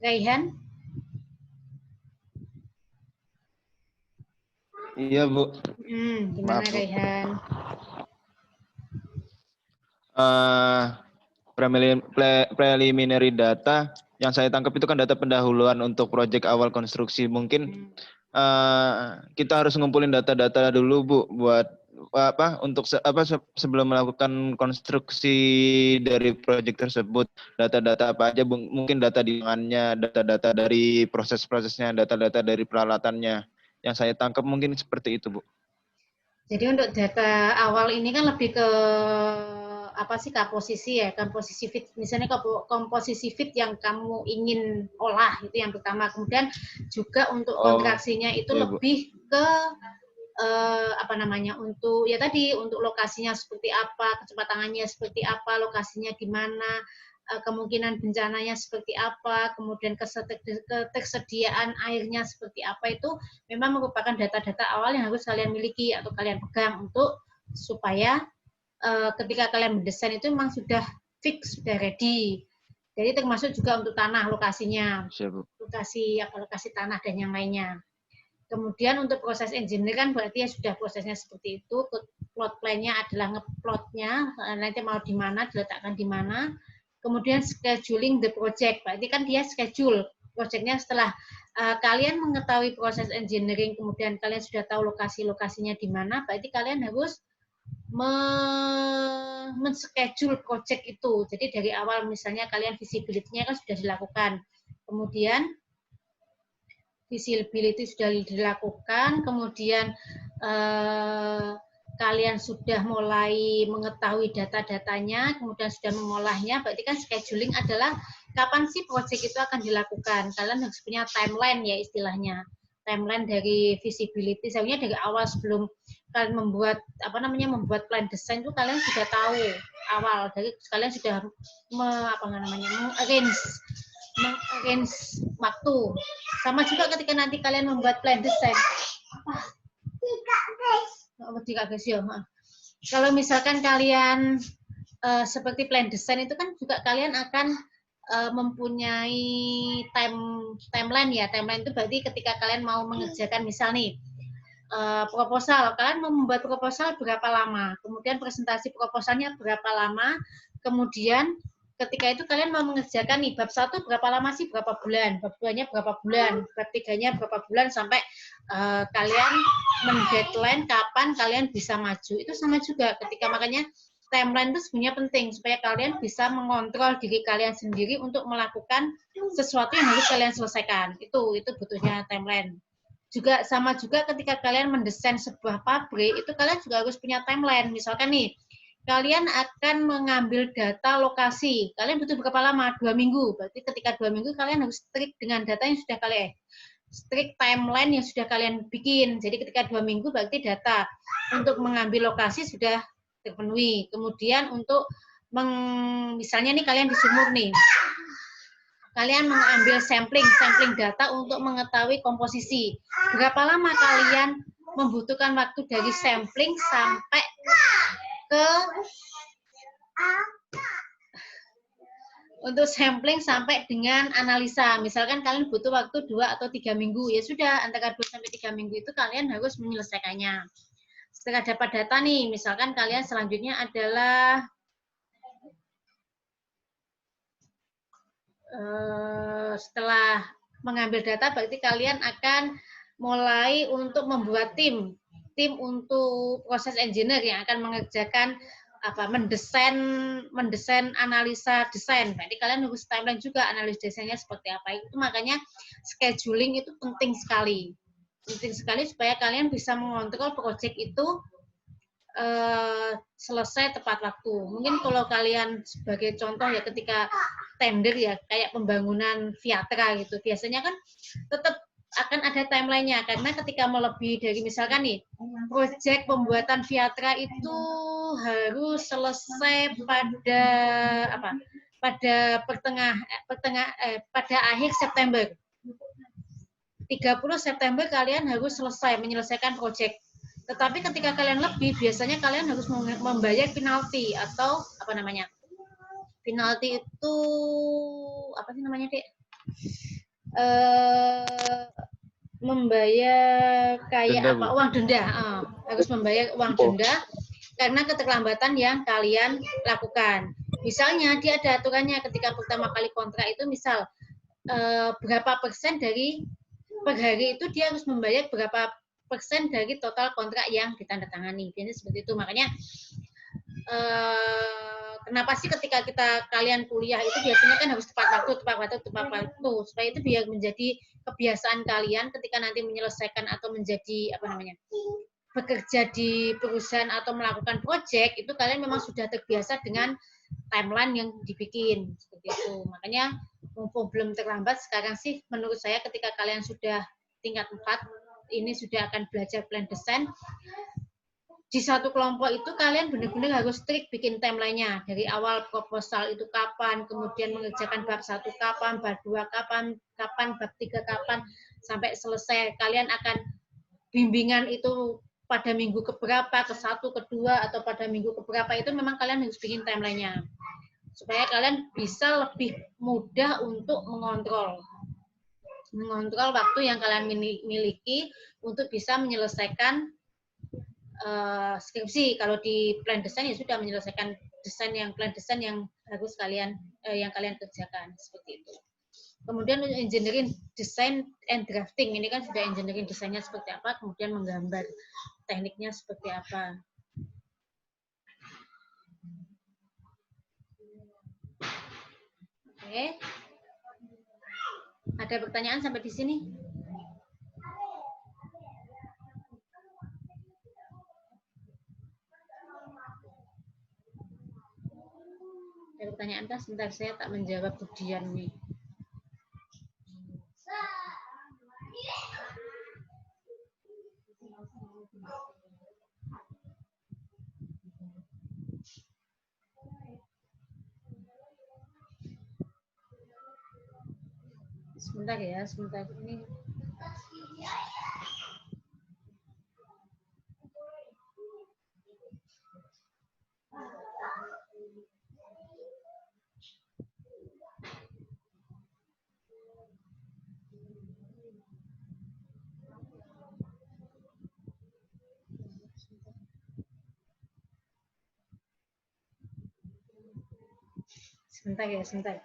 Raihan? Iya, Bu. Gimana Maaf, Bu. Raihan? Preliminary data yang saya tangkap itu kan data pendahuluan untuk proyek awal konstruksi. Mungkin kita harus ngumpulin data-data dulu, Bu, buat sebelum melakukan konstruksi dari proyek tersebut. Data-data apa aja, Bu? Mungkin data di tangannya, data-data dari proses-prosesnya, data-data dari peralatannya. Yang saya tangkap mungkin seperti itu, Bu. Jadi untuk data awal ini kan lebih ke apa sih, komposisi ya, komposisi fit, misalnya komposisi fit yang kamu ingin olah, itu yang pertama. Kemudian juga untuk kontraksinya itu iya, lebih ke apa namanya, untuk ya tadi, untuk lokasinya seperti apa, kecepatannya seperti apa, lokasinya di mana, kemungkinan bencananya seperti apa, kemudian ketersediaan airnya seperti apa, itu memang merupakan data-data awal yang harus kalian miliki atau kalian pegang untuk supaya ketika kalian mendesain itu memang sudah fix, sudah ready. Jadi termasuk juga untuk tanah, lokasinya, lokasi tanah dan yang lainnya. Kemudian untuk proses engineer kan berarti ya sudah prosesnya seperti itu. Plot plan-nya adalah ngeplotnya, nanti mau di mana, diletakkan di mana. Kemudian scheduling the project, berarti kan dia schedule projectnya setelah kalian mengetahui proses engineering, kemudian kalian sudah tahu lokasinya di mana, berarti kalian harus men-schedule project itu. Jadi dari awal misalnya kalian visibility-nya kan sudah dilakukan, kemudian visibility sudah dilakukan, kemudian kalian sudah mulai mengetahui data-datanya, kemudian sudah mengolahnya, berarti kan scheduling adalah kapan sih project itu akan dilakukan. Kalian harus punya timeline ya istilahnya. Timeline dari visibility, sebenarnya dari awal sebelum kalian membuat membuat plan desain itu kalian sudah tahu awal, dari kalian sudah mengarrange waktu. Sama juga ketika nanti kalian membuat plan desain. Kalau misalkan kalian seperti plan desain itu kan juga kalian akan mempunyai timeline ya. Timeline itu berarti ketika kalian mau mengerjakan misal nih proposal, kalian mau membuat proposal berapa lama, kemudian presentasi proposalnya berapa lama, kemudian ketika itu kalian mau mengerjakan nih bab 1 berapa lama sih, berapa bulan, bab 2-nya berapa bulan, bab 3-nya berapa bulan, sampai kalian men-deadline kapan kalian bisa maju. Itu sama juga ketika, makanya timeline itu sebenarnya penting supaya kalian bisa mengontrol diri kalian sendiri untuk melakukan sesuatu yang harus kalian selesaikan. Itu butuhnya timeline. Juga sama juga ketika kalian mendesain sebuah pabrik, itu kalian juga harus punya timeline. Misalkan nih, kalian akan mengambil data lokasi. Kalian butuh berapa lama? 2 minggu. Berarti ketika 2 minggu kalian harus strict dengan data yang sudah kalian, strict timeline yang sudah kalian bikin. Jadi ketika 2 minggu berarti data untuk mengambil lokasi sudah terpenuhi. Kemudian untuk misalnya nih kalian di sumur nih. kalian mengambil sampling data untuk mengetahui komposisi. Berapa lama kalian membutuhkan waktu dari sampling sampai ke untuk sampling sampai dengan analisa. Misalkan kalian butuh waktu 2 atau 3 minggu, ya sudah antara 2 sampai 3 minggu itu kalian harus menyelesaikannya. Setelah dapat data nih, misalkan kalian selanjutnya adalah setelah mengambil data berarti kalian akan mulai untuk membuat tim untuk proses engineer yang akan mengerjakan mendesain analisa desain. Berarti kalian harus timeline juga analisa desainnya seperti apa. Itu makanya scheduling itu penting sekali. Penting sekali supaya kalian bisa mengontrol proyek itu selesai tepat waktu. Mungkin kalau kalian sebagai contoh ya ketika tender ya kayak pembangunan Viatra gitu, biasanya kan tetap akan ada timeline-nya karena ketika melebihi dari misalkan nih proyek pembuatan Viatra itu harus selesai pada pada akhir September. 30 September kalian harus selesai menyelesaikan proyek. Tetapi ketika kalian lebih, biasanya kalian harus membayar penalti atau apa namanya? Penalti itu apa sih namanya, Dek? Membayar kayak denda, apa? Bu. Uang denda. Harus membayar uang denda karena keterlambatan yang kalian lakukan. Misalnya dia ada aturannya ketika pertama kali kontrak itu misal berapa persen dari per hari itu dia harus membayar berapa persen dari total kontrak yang ditandatangani. Biasanya seperti itu. Makanya kenapa sih ketika kalian kuliah itu biasanya kan harus tepat waktu supaya itu biar menjadi kebiasaan kalian ketika nanti menyelesaikan atau menjadi bekerja di perusahaan atau melakukan proyek itu kalian memang sudah terbiasa dengan timeline yang dibikin seperti itu. Makanya mumpung belum terlambat sekarang sih menurut saya ketika kalian sudah tingkat 4 ini sudah akan belajar plan design. Di satu kelompok itu kalian benar-benar harus strict bikin timeline-nya. Dari awal proposal itu kapan, kemudian mengerjakan bab 1 kapan, bab 2 kapan, bab 3 kapan, sampai selesai. Kalian akan bimbingan itu pada minggu keberapa, ke-1, ke-2, atau pada minggu keberapa itu memang kalian harus bikin timeline-nya. Supaya kalian bisa lebih mudah untuk mengontrol waktu yang kalian miliki untuk bisa menyelesaikan skripsi. Kalau di plan design ya sudah menyelesaikan plan design yang harus kalian kerjakan seperti itu. Kemudian engineering design and drafting ini kan sudah engineering desainnya seperti apa, kemudian menggambar tekniknya seperti apa. Oke. Ada pertanyaan sampai di sini? Ada pertanyaan kah? Sebentar saya tak menjawab Budian nih. Sebentar ya, sebentar ini. Sebentar ya, sebentar.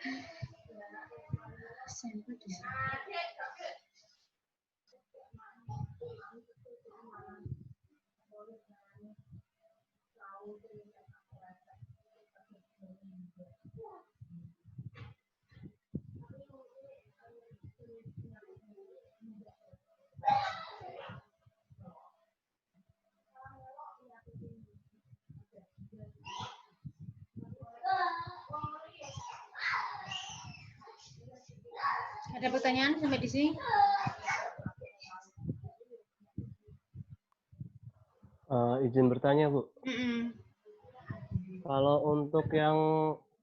Ada pertanyaan sampai di sini? Izin bertanya, Bu. Kalau untuk yang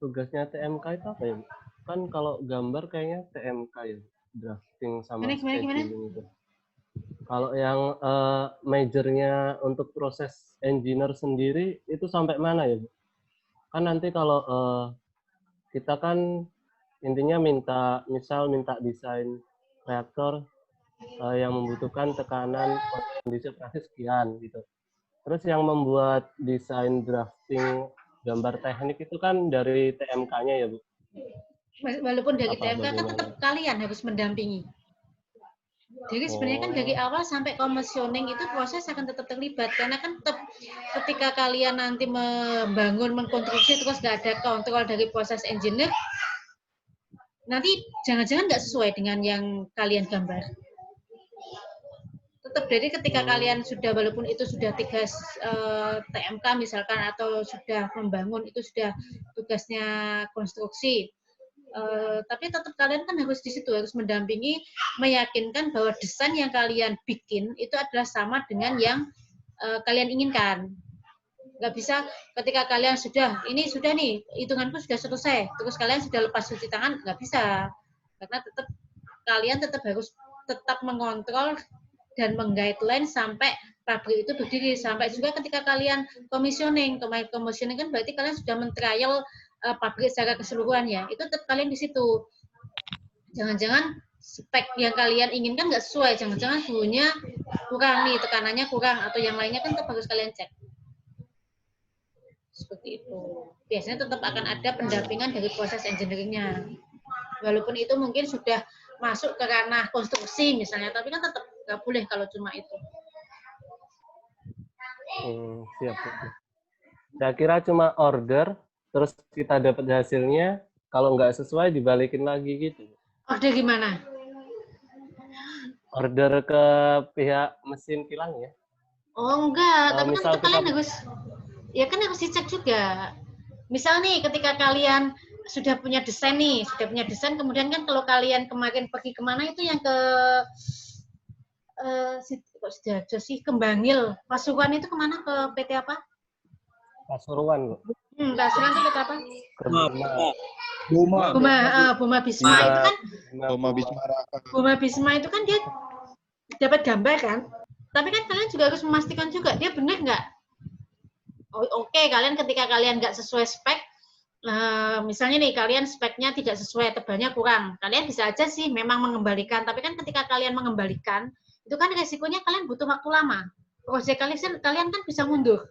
tugasnya TMK itu apa ya, Bu? Kan kalau gambar kayaknya TMK ya, drafting sama Gimana? scheduling itu. Kalau yang majornya untuk proses engineer sendiri itu sampai mana ya, Bu? Kan nanti kalau kita kan intinya minta desain reaktor yang membutuhkan tekanan kondisi operasi sekian gitu. Terus yang membuat desain drafting gambar teknik itu kan dari TMK-nya ya, Bu? Walaupun dari Apa TMK kan bagaimana? tetap kalian harus mendampingi. Jadi sebenarnya kan dari awal sampai commissioning itu proses akan tetap terlibat, karena kan tetap ketika kalian nanti membangun, mengkonstruksi terus nggak ada kontrol dari proses engineer, nanti jangan-jangan nggak sesuai dengan yang kalian gambar. Tetap jadi ketika kalian sudah, walaupun itu sudah tugas TMK misalkan, atau sudah membangun, itu sudah tugasnya konstruksi, tapi tetap kalian kan harus di situ, harus mendampingi, meyakinkan bahwa desain yang kalian bikin itu adalah sama dengan yang kalian inginkan. Nggak bisa ketika kalian sudah nih, hitunganku sudah selesai, terus kalian sudah lepas cuci tangan, nggak bisa. Karena tetap kalian harus tetap mengontrol dan meng-guideline sampai pabrik itu berdiri, sampai juga ketika kalian commissioning kan berarti kalian sudah men-trial pabrik secara keseluruhan ya, itu tetap kalian di situ. Jangan-jangan spek yang kalian inginkan nggak sesuai, jangan-jangan suhunya kurang nih, tekanannya kurang, atau yang lainnya kan tetap harus kalian cek. Seperti itu. Biasanya tetap akan ada pendampingan dari proses engineering-nya. Walaupun itu mungkin sudah masuk ke ranah konstruksi misalnya, tapi kan tetap nggak boleh kalau cuma itu. Siap. Saya kira cuma order, terus kita dapat hasilnya, kalau nggak sesuai dibalikin lagi gitu. Order gimana? Order ke pihak mesin kilang ya? Oh enggak, tapi kan itu kalian harus dicek juga. Misal nih ketika kalian sudah punya desain kemudian kan kalau kalian kemarin pergi kemana itu yang ke Kembangil, Pasuruan itu kemana, ke PT apa? Pasuruan, Bu. Pasuruan itu PT apa? Buma Bisma itu kan. Buma Bisma itu kan dia dapat gambar kan, tapi kan kalian juga harus memastikan juga dia benar nggak. Oke, kalian ketika kalian nggak sesuai spek, misalnya nih kalian speknya tidak sesuai, tebalnya kurang, kalian bisa aja sih memang mengembalikan, tapi kan ketika kalian mengembalikan itu kan resikonya kalian butuh waktu lama. Proyek kalian kan bisa mundur.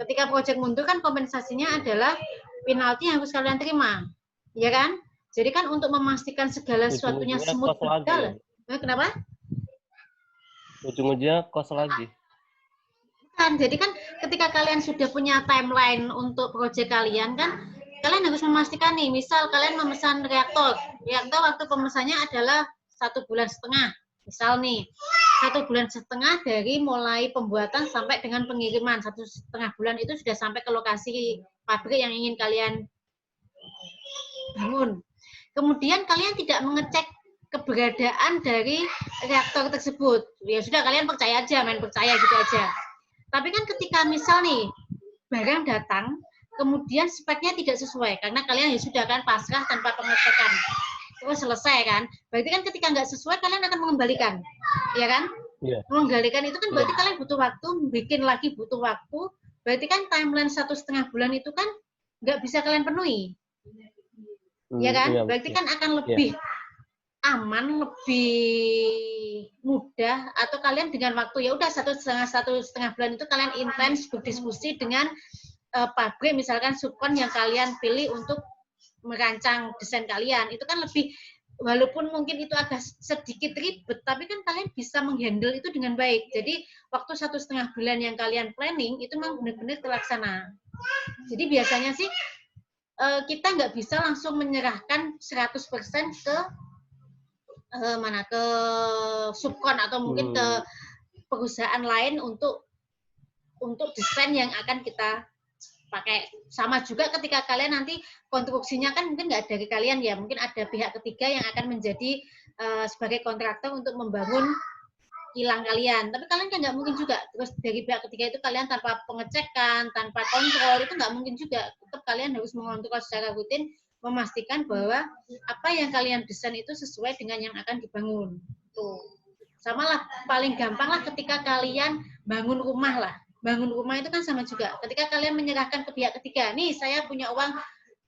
Ketika proyek mundur kan kompensasinya adalah penalti yang harus kalian terima, ya kan? Jadi kan untuk memastikan segala sesuatunya smooth berjalan. Kenapa? Ujung-ujungnya kos lagi. Kan, jadi kan ketika kalian sudah punya timeline untuk proyek kalian kan, kalian harus memastikan nih, misal kalian memesan reaktor waktu pemesannya adalah 1,5 bulan. Misal nih, 1,5 bulan dari mulai pembuatan sampai dengan pengiriman, 1,5 bulan itu sudah sampai ke lokasi pabrik yang ingin kalian bangun. Kemudian kalian tidak mengecek keberadaan dari reaktor tersebut. Ya sudah, kalian percaya aja, main percaya gitu aja. Tapi kan ketika misal nih, barang datang, kemudian speknya tidak sesuai, karena kalian ya sudah kan pasrah tanpa pengecekan. Terus selesai kan, berarti kan ketika nggak sesuai kalian akan mengembalikan, ya kan? Yeah. Mengembalikan itu kan berarti kalian butuh waktu, bikin lagi butuh waktu, berarti kan timeline 1,5 bulan itu kan nggak bisa kalian penuhi, ya kan? Iya, berarti kan akan lebih aman, lebih mudah, atau kalian dengan waktu ya udah 1,5 bulan itu kalian intens berdiskusi dengan pabrik misalkan subkon yang kalian pilih untuk merancang desain kalian, itu kan lebih, walaupun mungkin itu agak sedikit ribet, tapi kan kalian bisa menghandle itu dengan baik. Jadi waktu 1,5 bulan yang kalian planning itu memang benar-benar terlaksana. Jadi biasanya sih kita nggak bisa langsung menyerahkan 100% ke ke subkon atau mungkin ke perusahaan lain untuk desain yang akan kita pakai. Sama juga ketika kalian nanti konstruksinya kan mungkin nggak dari kalian ya, mungkin ada pihak ketiga yang akan menjadi sebagai kontraktor untuk membangun kilang kalian, tapi kalian kan nggak mungkin juga terus dari pihak ketiga itu kalian tanpa pengecekan, tanpa kontrol, itu nggak mungkin juga. Tetap kalian harus mengontrol secara rutin memastikan bahwa apa yang kalian desain itu sesuai dengan yang akan dibangun. Tuh. Sama lah, paling gampang lah ketika kalian bangun rumah lah. Bangun rumah itu kan sama juga. Ketika kalian menyerahkan ke pihak ketiga, nih saya punya uang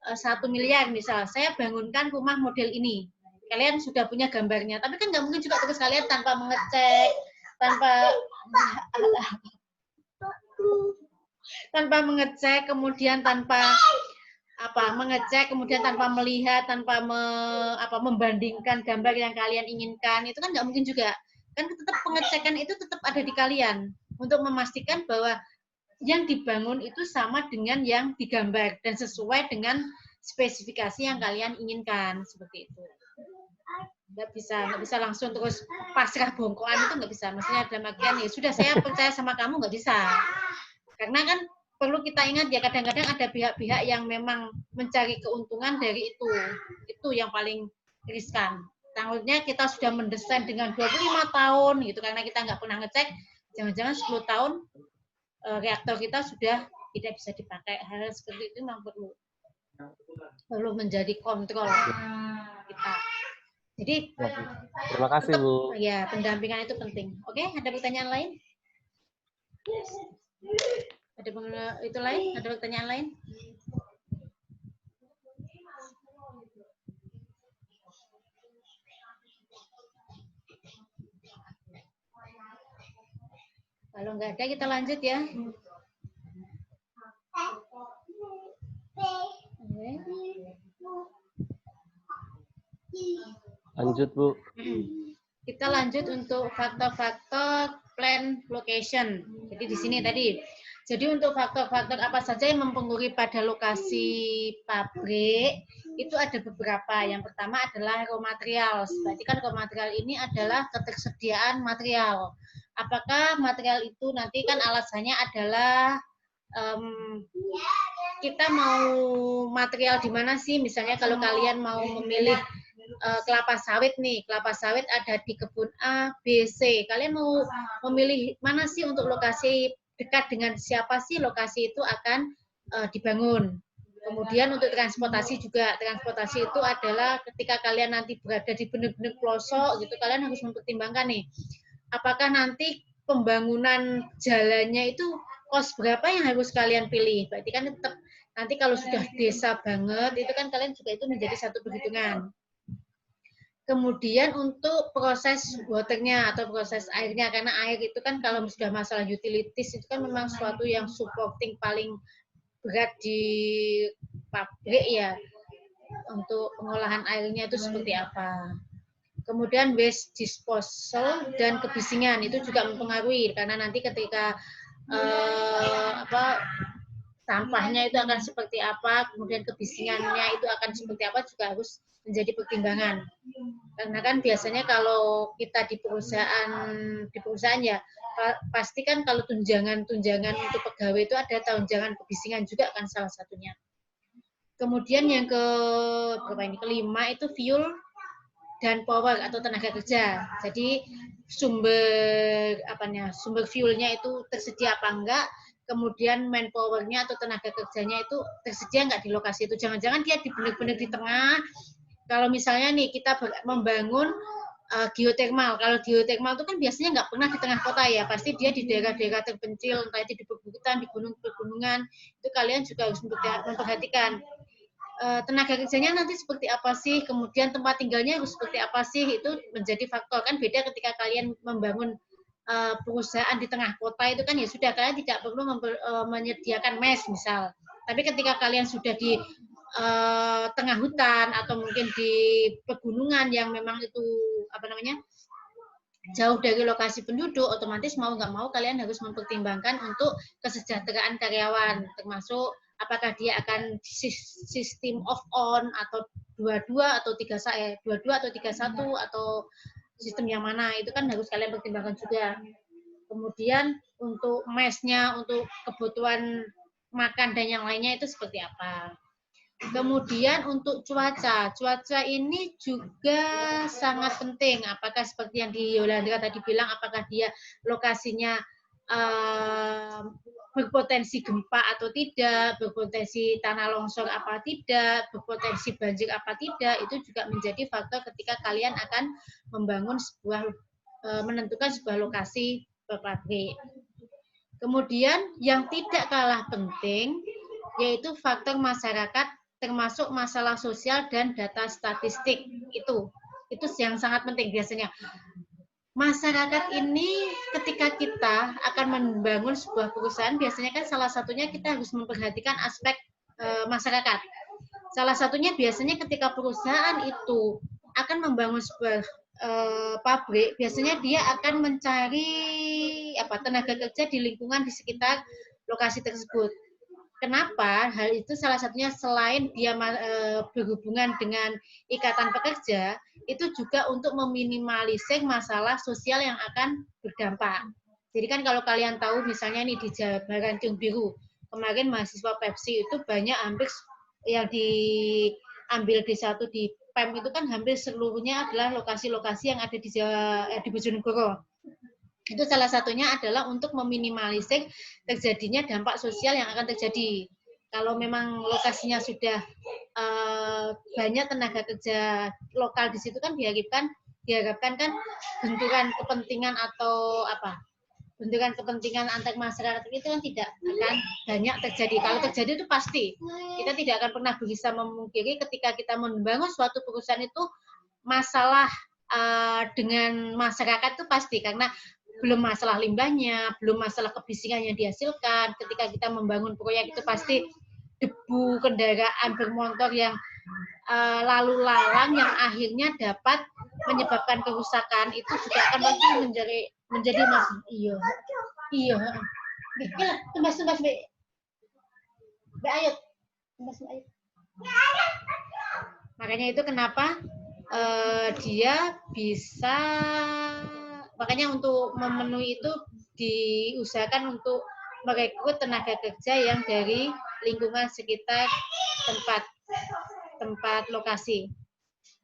1 miliar misal, saya bangunkan rumah model ini. Kalian sudah punya gambarnya, tapi kan nggak mungkin juga terus kalian tanpa mengecek, tanpa mengecek, kemudian tanpa mengecek, kemudian tanpa melihat, tanpa membandingkan gambar yang kalian inginkan, itu kan nggak mungkin juga. Kan tetap pengecekan itu tetap ada di kalian untuk memastikan bahwa yang dibangun itu sama dengan yang digambar dan sesuai dengan spesifikasi yang kalian inginkan, seperti itu. Nggak bisa langsung terus pasrah bongkoan, itu nggak bisa. Maksudnya dalam artian ya sudah saya percaya sama kamu, nggak bisa. Karena kan perlu kita ingat ya, kadang-kadang ada pihak-pihak yang memang mencari keuntungan dari itu. Itu yang paling riskan. Takutnya kita sudah mendesain dengan 25 tahun gitu, karena kita nggak pernah ngecek, jangan-jangan 10 tahun reaktor kita sudah tidak bisa dipakai. Hal seperti itu memang perlu menjadi kontrol kita. Jadi terima kasih tetap, Bu. ya, pendampingan itu penting. Oke, ada pertanyaan lain? Ada itu lain? Ada pertanyaan lain? Kalau nggak ada, kita lanjut ya. Lanjut Bu. Kita lanjut untuk faktor-faktor plan location. Jadi di sini tadi. Jadi untuk faktor-faktor apa saja yang mempengaruhi pada lokasi pabrik, itu ada beberapa. Yang pertama adalah raw material. Berarti kan raw material ini adalah ketersediaan material. Apakah material itu nanti kan alasannya adalah kita mau material di mana sih? Misalnya kalau kalian mau memilih kelapa sawit nih, kelapa sawit ada di kebun A, B, C. Kalian mau memilih mana sih untuk lokasi, dekat dengan siapa sih lokasi itu akan dibangun. Kemudian untuk transportasi juga, transportasi itu adalah ketika kalian nanti berada di benar-benar pelosok gitu, kalian harus mempertimbangkan nih, apakah nanti pembangunan jalannya itu kos berapa yang harus kalian pilih. Berarti kan tetap nanti kalau sudah desa banget, itu kan kalian juga itu menjadi satu perhitungan. Kemudian untuk proses waternya atau proses airnya, karena air itu kan kalau sudah masalah utilities itu kan memang suatu yang supporting paling berat di pabrik ya, untuk pengolahan airnya itu seperti apa. Kemudian waste disposal dan kebisingan itu juga mempengaruhi, karena nanti ketika sampahnya itu akan seperti apa, kemudian kebisingannya itu akan seperti apa juga harus menjadi pertimbangan. Karena kan biasanya kalau kita di perusahaan ya pasti kan kalau tunjangan untuk pegawai itu ada tunjangan kebisingan juga kan salah satunya. Kemudian yang kelima itu fuel dan power atau tenaga kerja. Jadi sumber fuelnya itu tersedia apa enggak, kemudian manpower-nya atau tenaga kerjanya itu tersedia enggak di lokasi itu. Jangan-jangan dia benar-benar di tengah. Kalau misalnya nih kita membangun geotermal. Kalau geotermal itu kan biasanya nggak pernah di tengah kota ya, pasti dia di daerah-daerah terpencil, entah itu di perbukitan, di gunung-pegunungan. Itu kalian juga harus memperhatikan tenaga kerjanya nanti seperti apa sih, kemudian tempat tinggalnya harus seperti apa sih, itu menjadi faktor. Kan beda ketika kalian membangun perusahaan di tengah kota itu kan ya sudah, kalian tidak perlu menyediakan mes misal. Tapi ketika kalian sudah di tengah hutan atau mungkin di pegunungan yang memang itu jauh dari lokasi penduduk, otomatis mau nggak mau kalian harus mempertimbangkan untuk kesejahteraan karyawan, termasuk apakah dia akan sistem off on atau 22 atau 31 atau sistem yang mana, itu kan harus kalian pertimbangkan juga. Kemudian untuk mesnya, untuk kebutuhan makan dan yang lainnya itu seperti apa. Kemudian untuk cuaca ini juga sangat penting. Apakah seperti yang di Yolanda tadi bilang, apakah dia lokasinya berpotensi gempa atau tidak, berpotensi tanah longsor apa tidak, berpotensi banjir apa tidak, itu juga menjadi faktor ketika kalian akan membangun menentukan sebuah lokasi pabrik. Kemudian yang tidak kalah penting yaitu faktor masyarakat, termasuk masalah sosial dan data statistik. Itu yang sangat penting biasanya. Masyarakat ini ketika kita akan membangun sebuah perusahaan, biasanya kan salah satunya kita harus memperhatikan aspek masyarakat. Salah satunya biasanya ketika perusahaan itu akan membangun sebuah pabrik, biasanya dia akan mencari tenaga kerja di lingkungan di sekitar lokasi tersebut. Kenapa? Hal itu salah satunya selain dia berhubungan dengan ikatan pekerja, itu juga untuk meminimalisir masalah sosial yang akan berdampak. Jadi kan kalau kalian tahu misalnya nih di Rancung Biru, kemarin mahasiswa Pepsi itu banyak hampir yang diambil D1 di PEM itu kan hampir seluruhnya adalah lokasi-lokasi yang ada di Bojonegoro. Itu salah satunya adalah untuk meminimalisir terjadinya dampak sosial yang akan terjadi. Kalau memang lokasinya sudah banyak tenaga kerja lokal di situ kan diharapkan kan benturan kepentingan atau benturan kepentingan antar masyarakat itu kan tidak akan banyak terjadi. Kalau terjadi itu pasti. Kita tidak akan pernah bisa memungkiri ketika kita membangun suatu perusahaan itu masalah dengan masyarakat itu pasti, karena belum masalah limbahnya, belum masalah kebisingan yang dihasilkan. Ketika kita membangun proyek itu pasti debu kendaraan bermotor yang lalu lalang yang akhirnya dapat menyebabkan kerusakan itu juga akan pasti menjadi masalah. Iya. Tumbas Be. Be ayo. Tumbas ayo. Makanya itu kenapa dia bisa, makanya untuk memenuhi itu diusahakan untuk merekrut tenaga kerja yang dari lingkungan sekitar tempat lokasi.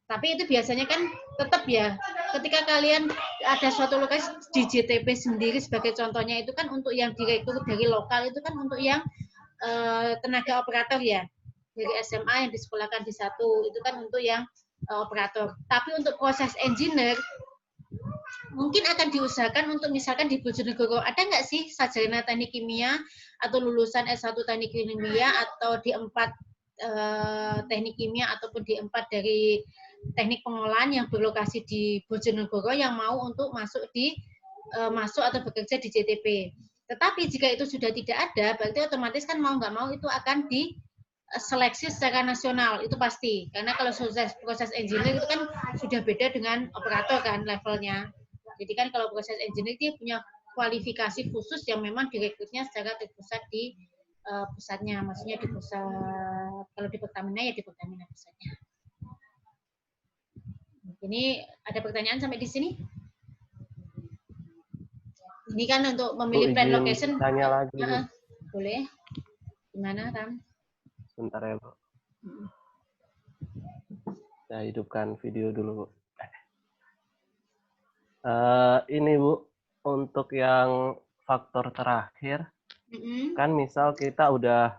Tapi itu biasanya kan tetap ya, ketika kalian ada suatu lokasi di JTP sendiri sebagai contohnya, itu kan untuk yang direkrut dari lokal itu kan untuk yang tenaga operator ya, dari SMA yang disekolahkan di satu, itu kan untuk yang operator. Tapi untuk proses engineer mungkin akan diusahakan untuk misalkan di Bojonegoro ada nggak sih sarjana teknik kimia atau lulusan S1 teknik kimia atau di 4 teknik kimia ataupun di 4 dari teknik pengolahan yang berlokasi di Bojonegoro yang mau untuk masuk atau bekerja di JTP. Tetapi jika itu sudah tidak ada, berarti otomatis kan mau nggak mau itu akan diseleksi secara nasional, itu pasti. Karena kalau proses engineer itu kan sudah beda dengan operator kan levelnya. Jadi kan kalau proses engineer dia punya kualifikasi khusus yang memang direkrutnya secara terpusat di pusatnya, maksudnya di pusat. Kalau di Pertamina ya di Pertamina pusatnya. Ini ada pertanyaan sampai di sini? Ini kan untuk memilih plan location. Tanya lagi. Boleh. Gimana, Ram? Sebentar ya, Bu. Saya hidupkan video dulu, Bu. Ini, Bu, untuk yang faktor terakhir, kan misal kita udah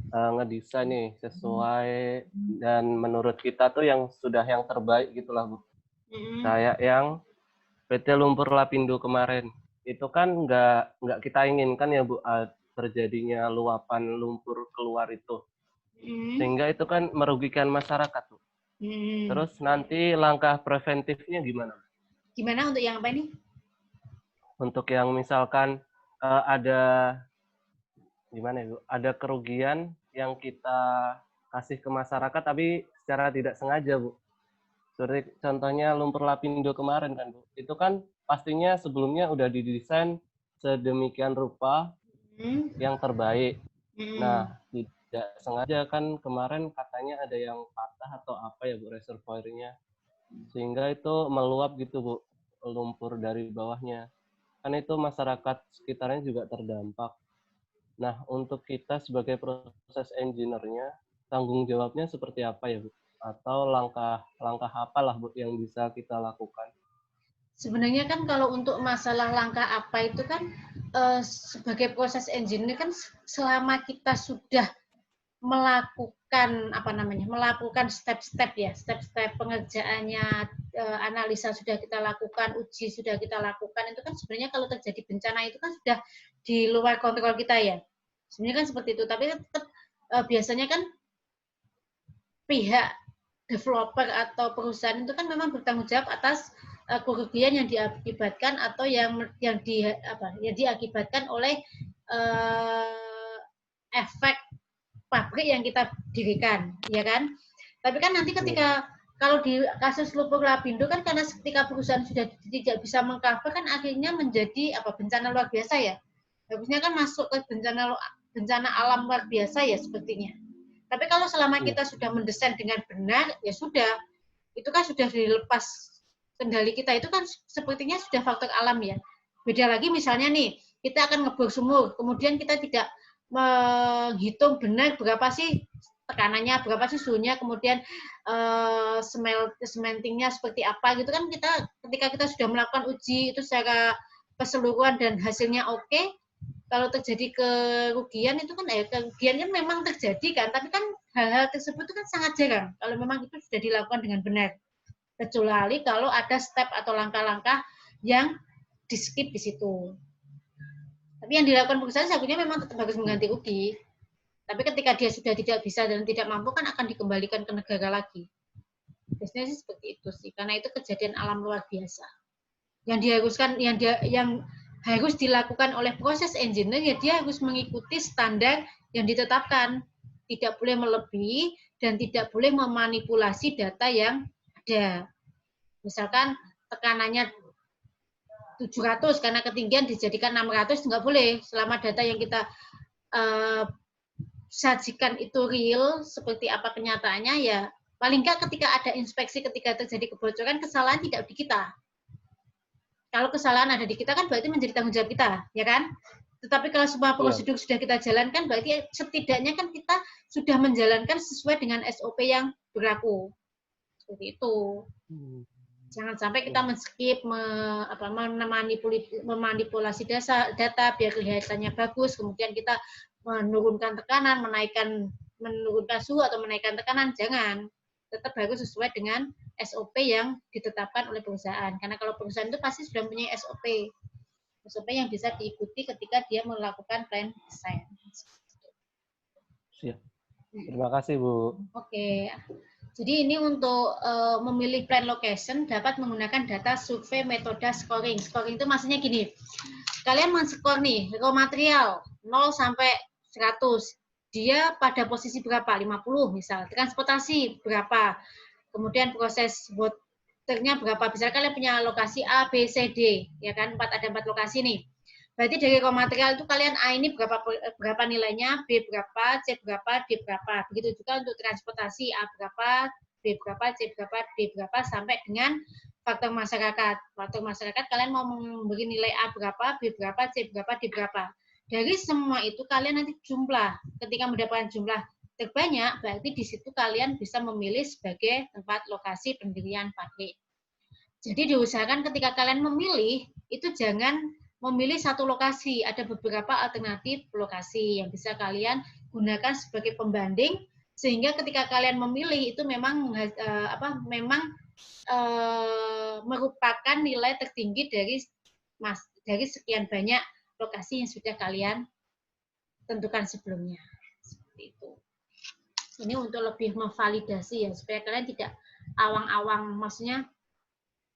ngedesain nih sesuai dan menurut kita tuh yang terbaik gitulah, Bu. Kayak yang PT Lumpur Lapindo kemarin, itu kan nggak kita inginkan ya, Bu, terjadinya luapan lumpur keluar itu. Sehingga itu kan merugikan masyarakat, Bu. Terus nanti langkah preventifnya gimana? Gimana untuk yang apa ini? Untuk yang misalkan ada gimana ya, Bu? Ada kerugian yang kita kasih ke masyarakat tapi secara tidak sengaja, Bu. Seperti contohnya Lumpur Lapindo kemarin kan, Bu. Itu kan pastinya sebelumnya udah didesain sedemikian rupa yang terbaik. Nah, tidak sengaja kan kemarin katanya ada yang patah atau apa ya, Bu, reservoirnya. Sehingga itu meluap gitu, Bu, lumpur dari bawahnya. Kan itu masyarakat sekitarnya juga terdampak. Nah, untuk kita sebagai proses engineer-nya, tanggung jawabnya seperti apa ya, Bu? Atau langkah apalah, Bu, yang bisa kita lakukan? Sebenarnya kan kalau untuk masalah langkah apa itu kan sebagai proses engineer kan selama kita sudah melakukan step-step pengerjaannya, analisa sudah kita lakukan, uji sudah kita lakukan, itu kan sebenarnya kalau terjadi bencana itu kan sudah di luar kontrol kita ya. Sebenarnya kan seperti itu, tapi tetap biasanya kan pihak developer atau perusahaan itu kan memang bertanggung jawab atas kerugian yang diakibatkan atau yang diakibatkan oleh efek pabrik yang kita dirikan, ya kan? Tapi kan nanti ketika kalau di kasus Lubuk Lapindo kan karena ketika perusahaan sudah tidak bisa mengcover kan akhirnya menjadi bencana luar biasa ya. Harusnya kan masuk ke bencana alam luar biasa ya sepertinya. Tapi kalau selama kita sudah mendesain dengan benar, ya sudah, itu kan sudah dilepas kendali kita, itu kan sepertinya sudah faktor alam ya. Beda lagi misalnya nih, kita akan ngebor sumur, kemudian kita tidak menghitung benar berapa sih tekanannya, berapa sih suhunya, kemudian smeltingnya seperti apa gitu kan, kita ketika kita sudah melakukan uji itu secara keseluruhan dan hasilnya oke, kalau terjadi kerugian itu kan kerugian kan memang terjadi kan, tapi kan hal-hal tersebut itu kan sangat jarang kalau memang itu sudah dilakukan dengan benar, kecuali kalau ada step atau langkah-langkah yang di skip di situ. Tapi yang dilakukan perusahaan seharusnya memang tetap harus mengganti rugi. Tapi ketika dia sudah tidak bisa dan tidak mampu kan akan dikembalikan ke negara lagi. Biasanya sih seperti itu sih, karena itu kejadian alam luar biasa. Yang diharuskan, yang harus dilakukan oleh proses engineer ya dia harus mengikuti standar yang ditetapkan. Tidak boleh melebihi dan tidak boleh memanipulasi data yang ada. Misalkan tekanannya 700 karena ketinggian dijadikan 600 nggak boleh. Selama data yang kita sajikan itu real seperti apa kenyataannya ya paling nggak ketika ada inspeksi, ketika terjadi kebocoran, kesalahan tidak di kita. Kalau kesalahan ada di kita kan berarti menjadi tanggung jawab kita, ya kan? Tetapi kalau semua prosedur sudah kita jalankan, berarti setidaknya kan kita sudah menjalankan sesuai dengan SOP yang berlaku. Seperti itu. Jangan sampai kita men-skip, memanipulasi data biar kelihatannya bagus, kemudian kita menurunkan tekanan, menurunkan suhu atau menaikkan tekanan, jangan. Tetap harus sesuai dengan SOP yang ditetapkan oleh perusahaan. Karena kalau perusahaan itu pasti sudah punya SOP yang bisa diikuti ketika dia melakukan plan design. Siap. Terima kasih, Bu. Oke. Jadi ini untuk memilih plan location dapat menggunakan data survei metode scoring. Scoring itu maksudnya gini, kalian men-score nih, raw material 0 sampai 100. Dia pada posisi berapa? 50 misal. Transportasi berapa? Kemudian proses waternya berapa? Misalnya kalian punya lokasi A, B, C, D. Ya kan? Ada 4 lokasi nih. Berarti dari raw material itu kalian A ini berapa nilainya, B berapa, C berapa, D berapa. Begitu juga untuk transportasi, A berapa, B berapa, C berapa, D berapa, sampai dengan faktor masyarakat. Faktor masyarakat kalian mau memberi nilai A berapa, B berapa, C berapa, D berapa. Dari semua itu kalian nanti jumlah. Ketika mendapatkan jumlah terbanyak, berarti di situ kalian bisa memilih sebagai tempat lokasi pendirian pabrik. Jadi diusahakan ketika kalian memilih, itu jangan memilih satu lokasi, ada beberapa alternatif lokasi yang bisa kalian gunakan sebagai pembanding, sehingga ketika kalian memilih itu memang merupakan nilai tertinggi dari sekian banyak lokasi yang sudah kalian tentukan sebelumnya. Seperti itu. Ini untuk lebih memvalidasi ya, supaya kalian tidak awang-awang, maksudnya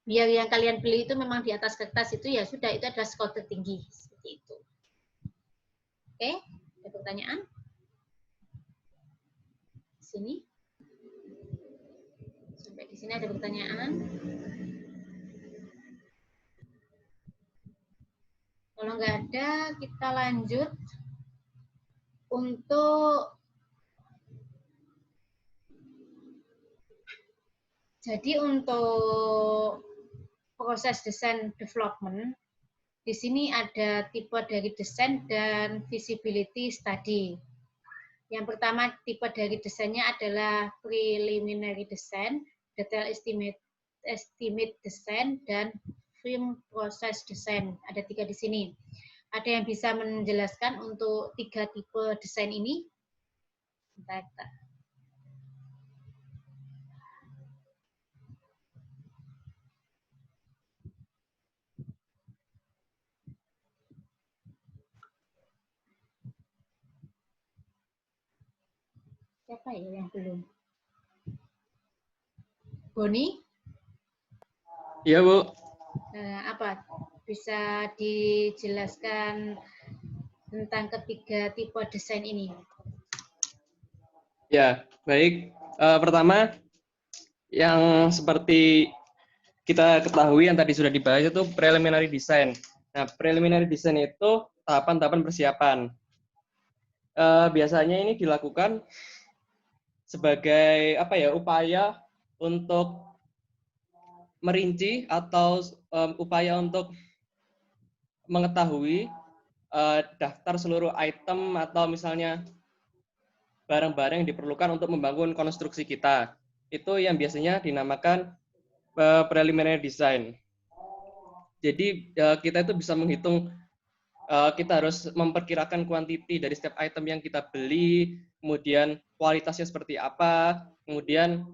biar yang kalian pilih itu memang di atas kertas itu ya sudah, itu adalah skor tertinggi seperti itu. Oke, ada pertanyaan? Di sini? Sampai di sini ada pertanyaan? Kalau nggak ada, kita lanjut untuk proses desain development, di sini ada tipe dari desain dan feasibility study. Yang pertama tipe dari desainnya adalah preliminary design, detail estimate design, dan firm proses desain. Ada 3 di sini. Ada yang bisa menjelaskan untuk 3 tipe desain ini? Bentar. Siapa ya yang belum? Boni? Iya, Bu. Apa? Bisa dijelaskan tentang ketiga tipe desain ini? Ya, baik. Pertama, yang seperti kita ketahui yang tadi sudah dibahas itu preliminary design. Nah, preliminary design itu tahapan-tahapan persiapan. Biasanya ini dilakukan sebagai upaya untuk merinci atau upaya untuk mengetahui daftar seluruh item atau misalnya barang-barang yang diperlukan untuk membangun konstruksi kita. Itu yang biasanya dinamakan preliminary design. Jadi kita itu bisa menghitung, kita harus memperkirakan kuantiti dari setiap item yang kita beli, kemudian kualitasnya seperti apa, kemudian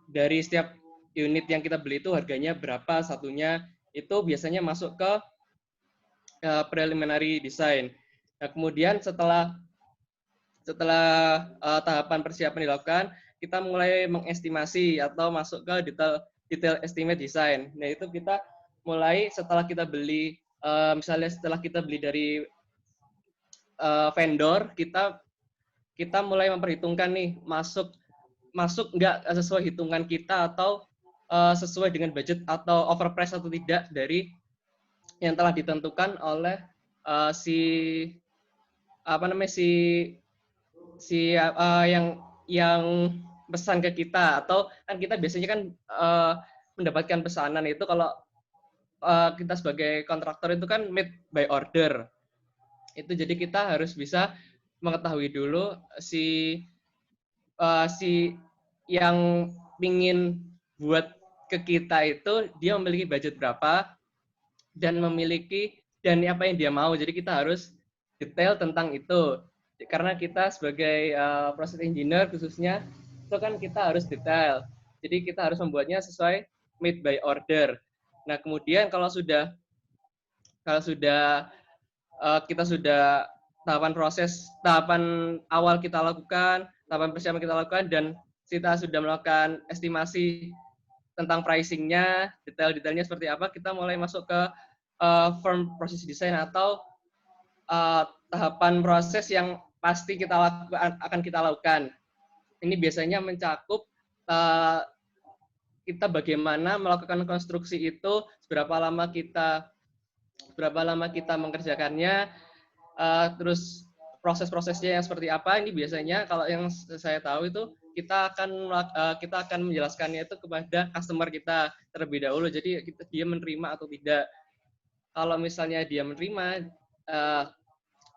dari setiap unit yang kita beli itu harganya berapa satunya, itu biasanya masuk ke preliminary design. Nah, kemudian setelah tahapan persiapan dilakukan, kita mulai mengestimasi atau masuk ke detail estimate design. Nah, itu kita mulai setelah kita beli, misalnya setelah kita beli dari vendor, kita mulai memperhitungkan nih masuk nggak sesuai hitungan kita atau sesuai dengan budget atau overprice atau tidak dari yang telah ditentukan oleh yang pesan ke kita. Atau kan kita biasanya kan mendapatkan pesanan itu kalau kita sebagai kontraktor itu kan made by order. Itu jadi kita harus bisa mengetahui dulu si yang ingin buat ke kita itu dia memiliki budget berapa dan apa yang dia mau. Jadi kita harus detail tentang itu. Karena kita sebagai process engineer khususnya itu kan kita harus detail. Jadi kita harus membuatnya sesuai made by order. Nah, kemudian kalau sudah kita sudah tahapan awal kita lakukan, tahapan persiapan kita lakukan, dan kita sudah melakukan estimasi tentang pricing-nya, detail-detailnya seperti apa, kita mulai masuk ke firm process design atau tahapan proses yang pasti akan kita lakukan. Ini biasanya mencakup kita bagaimana melakukan konstruksi itu, berapa lama kita mengerjakannya, terus proses-prosesnya yang seperti apa. Ini biasanya kalau yang saya tahu itu kita akan menjelaskannya itu kepada customer kita terlebih dahulu. Jadi dia menerima atau tidak. Kalau misalnya dia menerima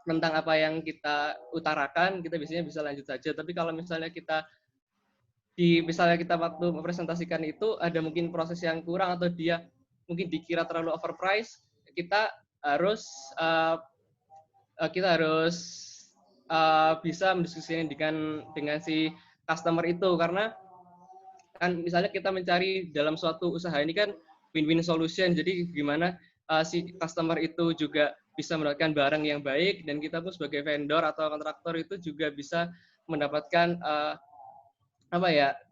tentang apa yang kita utarakan, kita biasanya bisa lanjut saja. Tapi kalau misalnya kita waktu mempresentasikan itu ada mungkin proses yang kurang atau dia mungkin dikira terlalu overpriced, kita harus bisa mendiskusikan dengan si customer itu, karena kan misalnya kita mencari dalam suatu usaha ini kan win-win solution. Jadi gimana si customer itu juga bisa mendapatkan barang yang baik, dan kita pun sebagai vendor atau kontraktor itu juga bisa mendapatkan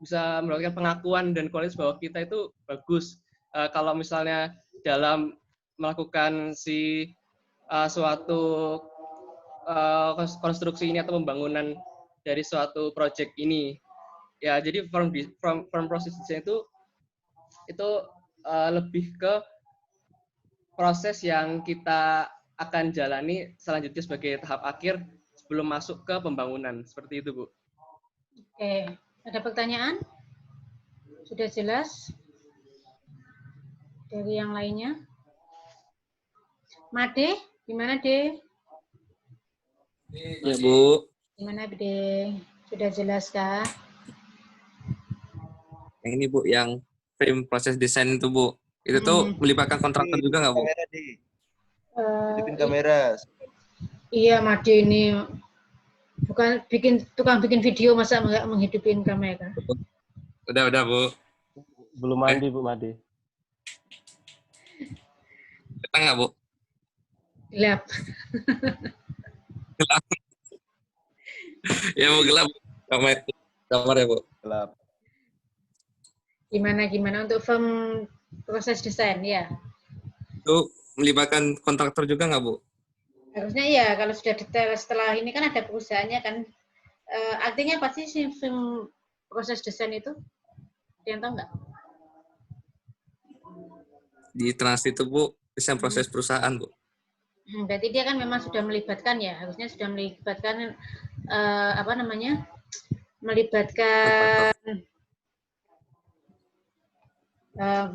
bisa mendapatkan pengakuan dan kualitas bahwa kita itu bagus. Kalau misalnya dalam melakukan suatu konstruksi ini atau pembangunan dari suatu project ini, ya. Jadi from process design itu lebih ke proses yang kita akan jalani selanjutnya sebagai tahap akhir sebelum masuk ke pembangunan. Seperti itu, Bu. Oke, ada pertanyaan? Sudah jelas dari yang lainnya? Made, gimana, De? Ya, Bu. Gimana, De? Sudah jelas kah? Yang ini, Bu, yang frame proses desain itu, Bu. Itu tuh melibatkan kontraktor juga nggak, Bu? Hidupin kamera. Iya, Made ini bukan tukang bikin video, masa nggak menghidupin kamera? Udah, Bu. Belum mandi, Bu Made. Datang nggak, Bu? Gelap. Gelap. Ya, Bu, gelap. Kamar ya, Bu. Gelap. Gimana untuk firm proses desain ya? Itu melibatkan kontraktor juga nggak, Bu? Harusnya iya, kalau sudah detail setelah ini kan ada perusahaannya kan. Artinya pasti sih firm proses desain itu? Ada yang tahu nggak? Di Trans itu, Bu, desain proses perusahaan, Bu. Berarti dia kan memang sudah melibatkan ya, harusnya sudah melibatkan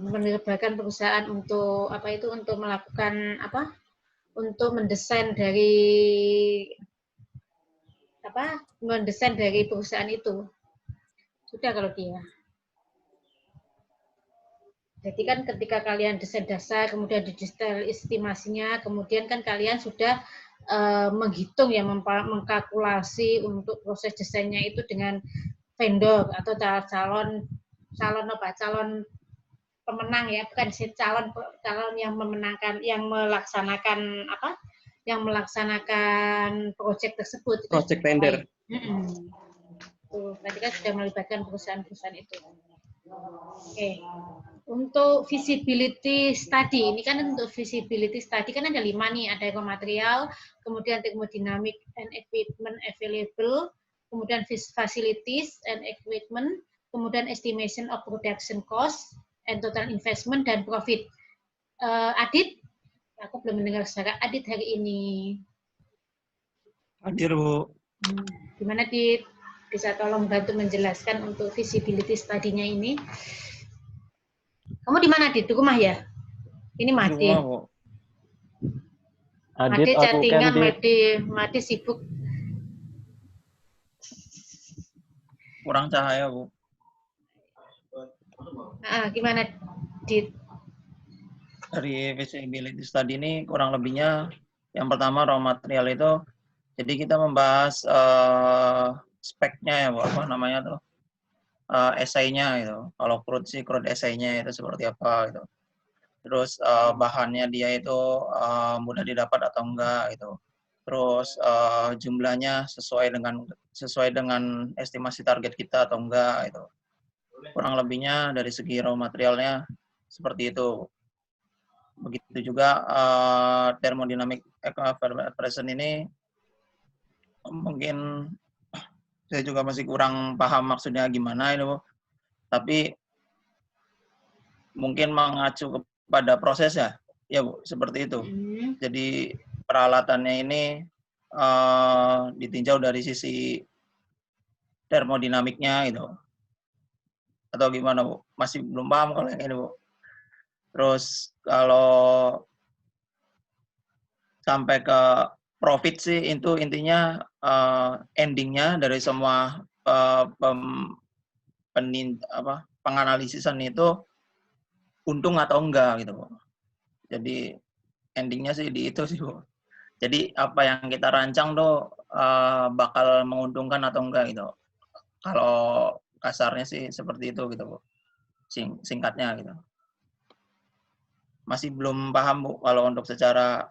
melibatkan perusahaan untuk untuk melakukan untuk mendesain dari perusahaan itu. Sudah kalau dia. Jadi kan ketika kalian desain dasar, kemudian di detail estimasinya, kemudian kan kalian sudah menghitung ya, mengkalkulasi untuk proses desainnya itu dengan vendor atau calon pemenang ya, bukan calon yang memenangkan, yang melaksanakan proyek tersebut. Project tender. Berarti kan sudah melibatkan perusahaan-perusahaan itu. Oke. Untuk feasibility study, ini kan untuk feasibility study kan ada 5 nih, ada raw material, kemudian thermodynamic and equipment available, kemudian facilities and equipment, kemudian estimation of production cost and total investment dan profit. Adit, aku belum mendengar suara Adit hari ini. Hadir, Bu. Gimana, Dit? Bisa tolong bantu menjelaskan untuk feasibility study-nya ini? Kamu di mana, Dit? Di rumah ya? Ini Made. Di rumah, Bu. Made chattingan, Made sibuk. Kurang cahaya, Bu. Gimana, Dit? Dari feasibility study ini kurang lebihnya, yang pertama raw material itu, jadi kita membahas speknya ya, Bu, apa namanya tuh, essay-nya gitu. Kalau crude sih crude essay-nya itu seperti apa gitu. Terus bahannya dia itu mudah didapat atau enggak gitu. Terus jumlahnya sesuai dengan estimasi target kita atau enggak gitu. Kurang lebihnya dari segi raw materialnya seperti itu. Begitu juga thermodynamic equation ini mungkin saya juga masih kurang paham maksudnya gimana itu, tapi mungkin mengacu kepada proses ya, Bu, seperti itu. Jadi peralatannya ini ditinjau dari sisi termodinamiknya gitu. Atau gimana, Bu? Masih belum paham kalau yang ini, Bu. Terus kalau sampai ke profit sih itu intinya endingnya dari semua penganalisisan itu untung atau enggak gitu, Bu. Jadi endingnya sih di itu sih, Bu. Jadi apa yang kita rancang tuh bakal menguntungkan atau enggak gitu. Kalau kasarnya sih seperti itu gitu, Bu. Singkatnya gitu. Masih belum paham, Bu, kalau untuk secara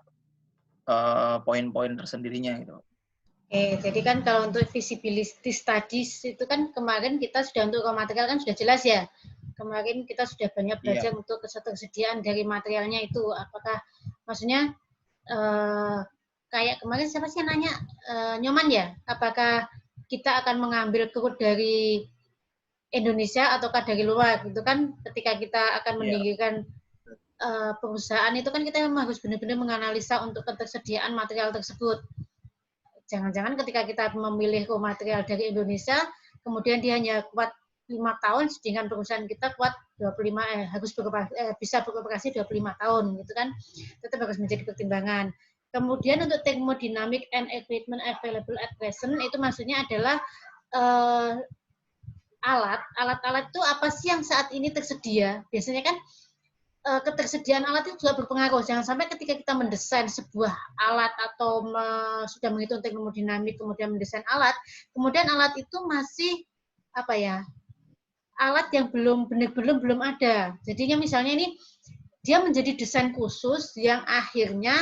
poin-poin tersendirinya gitu. Oke, jadi kan kalau untuk feasibility studies itu kan kemarin kita sudah untuk raw material kan sudah jelas ya. Kemarin kita sudah banyak belajar untuk ketersediaan dari materialnya itu. Apakah maksudnya kayak kemarin siapa sih yang nanya, Nyoman ya? Apakah kita akan mengambil crude dari Indonesia ataukah dari luar? Itu kan ketika kita akan mendirikan perusahaan itu kan kita memang harus benar-benar menganalisa untuk ketersediaan material tersebut. Jangan-jangan ketika kita memilih raw material dari Indonesia, kemudian dia hanya kuat 5 tahun, sedangkan perusahaan kita kuat 25 bisa beroperasi 25 tahun, gitu kan? Tetap harus menjadi pertimbangan. Kemudian untuk thermodynamic and equipment available at present itu maksudnya adalah alat-alat itu apa sih yang saat ini tersedia? Biasanya kan ketersediaan alat itu juga berpengaruh. Jangan sampai ketika kita mendesain sebuah alat atau sudah menghitung termodinamik, kemudian mendesain alat, kemudian alat itu masih apa ya? Alat yang belum ada. Jadinya misalnya ini dia menjadi desain khusus yang akhirnya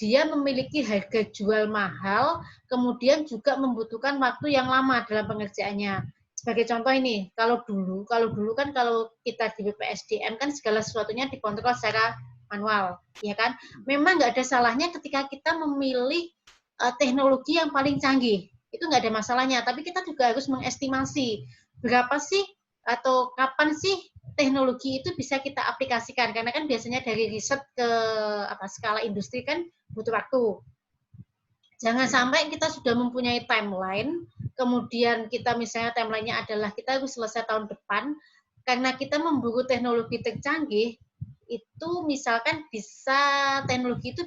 dia memiliki harga jual mahal, kemudian juga membutuhkan waktu yang lama dalam pengerjaannya. Sebagai contoh ini, kalau dulu kan kalau kita di BPSDM kan segala sesuatunya dikontrol secara manual, ya kan? Memang nggak ada salahnya ketika kita memilih teknologi yang paling canggih, itu nggak ada masalahnya. Tapi kita juga harus mengestimasi berapa sih atau kapan sih teknologi itu bisa kita aplikasikan, karena kan biasanya dari riset ke skala industri kan butuh waktu. Jangan sampai kita sudah mempunyai timeline, kemudian kita misalnya timelinenya adalah kita harus selesai tahun depan, karena kita memburu teknologi tercanggih, itu misalkan teknologi itu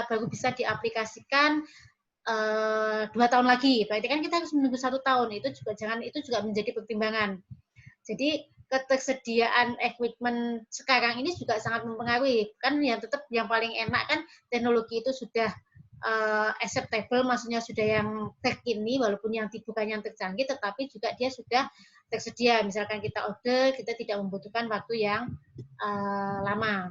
baru bisa diaplikasikan 2 tahun lagi, berarti kan kita harus menunggu 1 tahun, itu juga menjadi pertimbangan. Jadi ketersediaan equipment sekarang ini juga sangat mempengaruhi. Kan yang paling enak kan teknologi itu sudah acceptable, maksudnya sudah yang terkini, walaupun bukan yang tercanggih, tetapi juga dia sudah tersedia. Misalkan kita order, kita tidak membutuhkan waktu yang lama.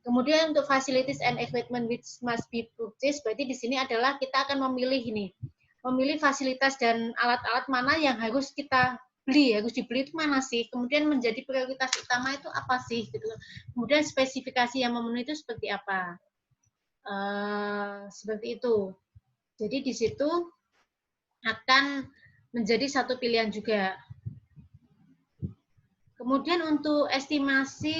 Kemudian untuk facilities and equipment which must be purchased, berarti di sini adalah kita akan memilih fasilitas dan alat-alat mana yang harus kita harus dibeli itu mana sih, kemudian menjadi prioritas utama itu apa sih, gitu. Kemudian spesifikasi yang memenuhi itu seperti apa, seperti itu. Jadi di situ akan menjadi satu pilihan juga. Kemudian untuk estimasi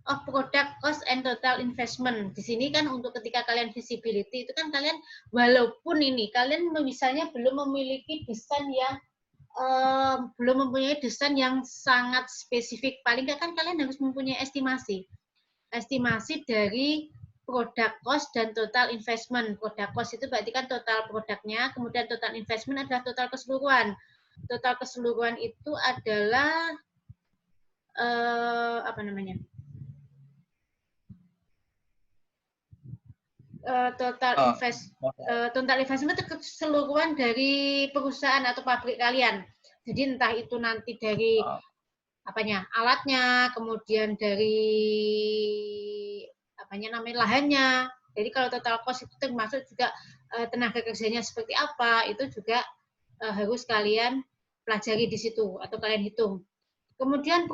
of product cost and total investment, di sini kan untuk ketika kalian visibility itu kan kalian walaupun ini kalian misalnya belum memiliki desain yang sangat spesifik, paling nggak kan kalian harus mempunyai estimasi dari product cost dan total investment. Product cost itu berarti kan total produknya, kemudian total investment adalah total keseluruhan. Total keseluruhan itu adalah total investment itu keseluruhan dari perusahaan atau pabrik kalian. Jadi entah itu nanti dari alatnya, kemudian dari lahannya. Jadi kalau total cost itu termasuk juga tenaga kerjanya seperti apa, itu juga harus kalian pelajari di situ atau kalian hitung. Kemudian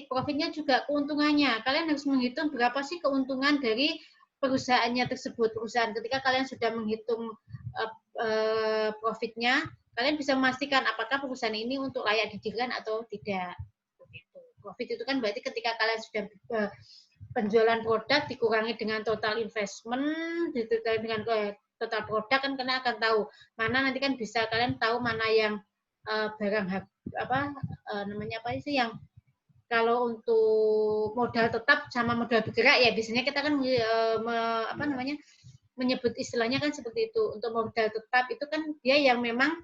profitnya juga keuntungannya. Kalian harus menghitung berapa sih keuntungan dari perusahaannya tersebut. Perusahaan ketika kalian sudah menghitung profitnya, kalian bisa memastikan apakah perusahaan ini untuk layak didirikan atau tidak. Profit itu kan berarti ketika kalian sudah penjualan produk dikurangi dengan total investment, dikurangi dengan total produk, kan kalian akan tahu mana nanti kan bisa kalian tahu mana yang barang yang kalau untuk modal tetap sama modal bergerak ya biasanya kita kan menyebut istilahnya kan seperti itu. Untuk modal tetap itu kan dia yang memang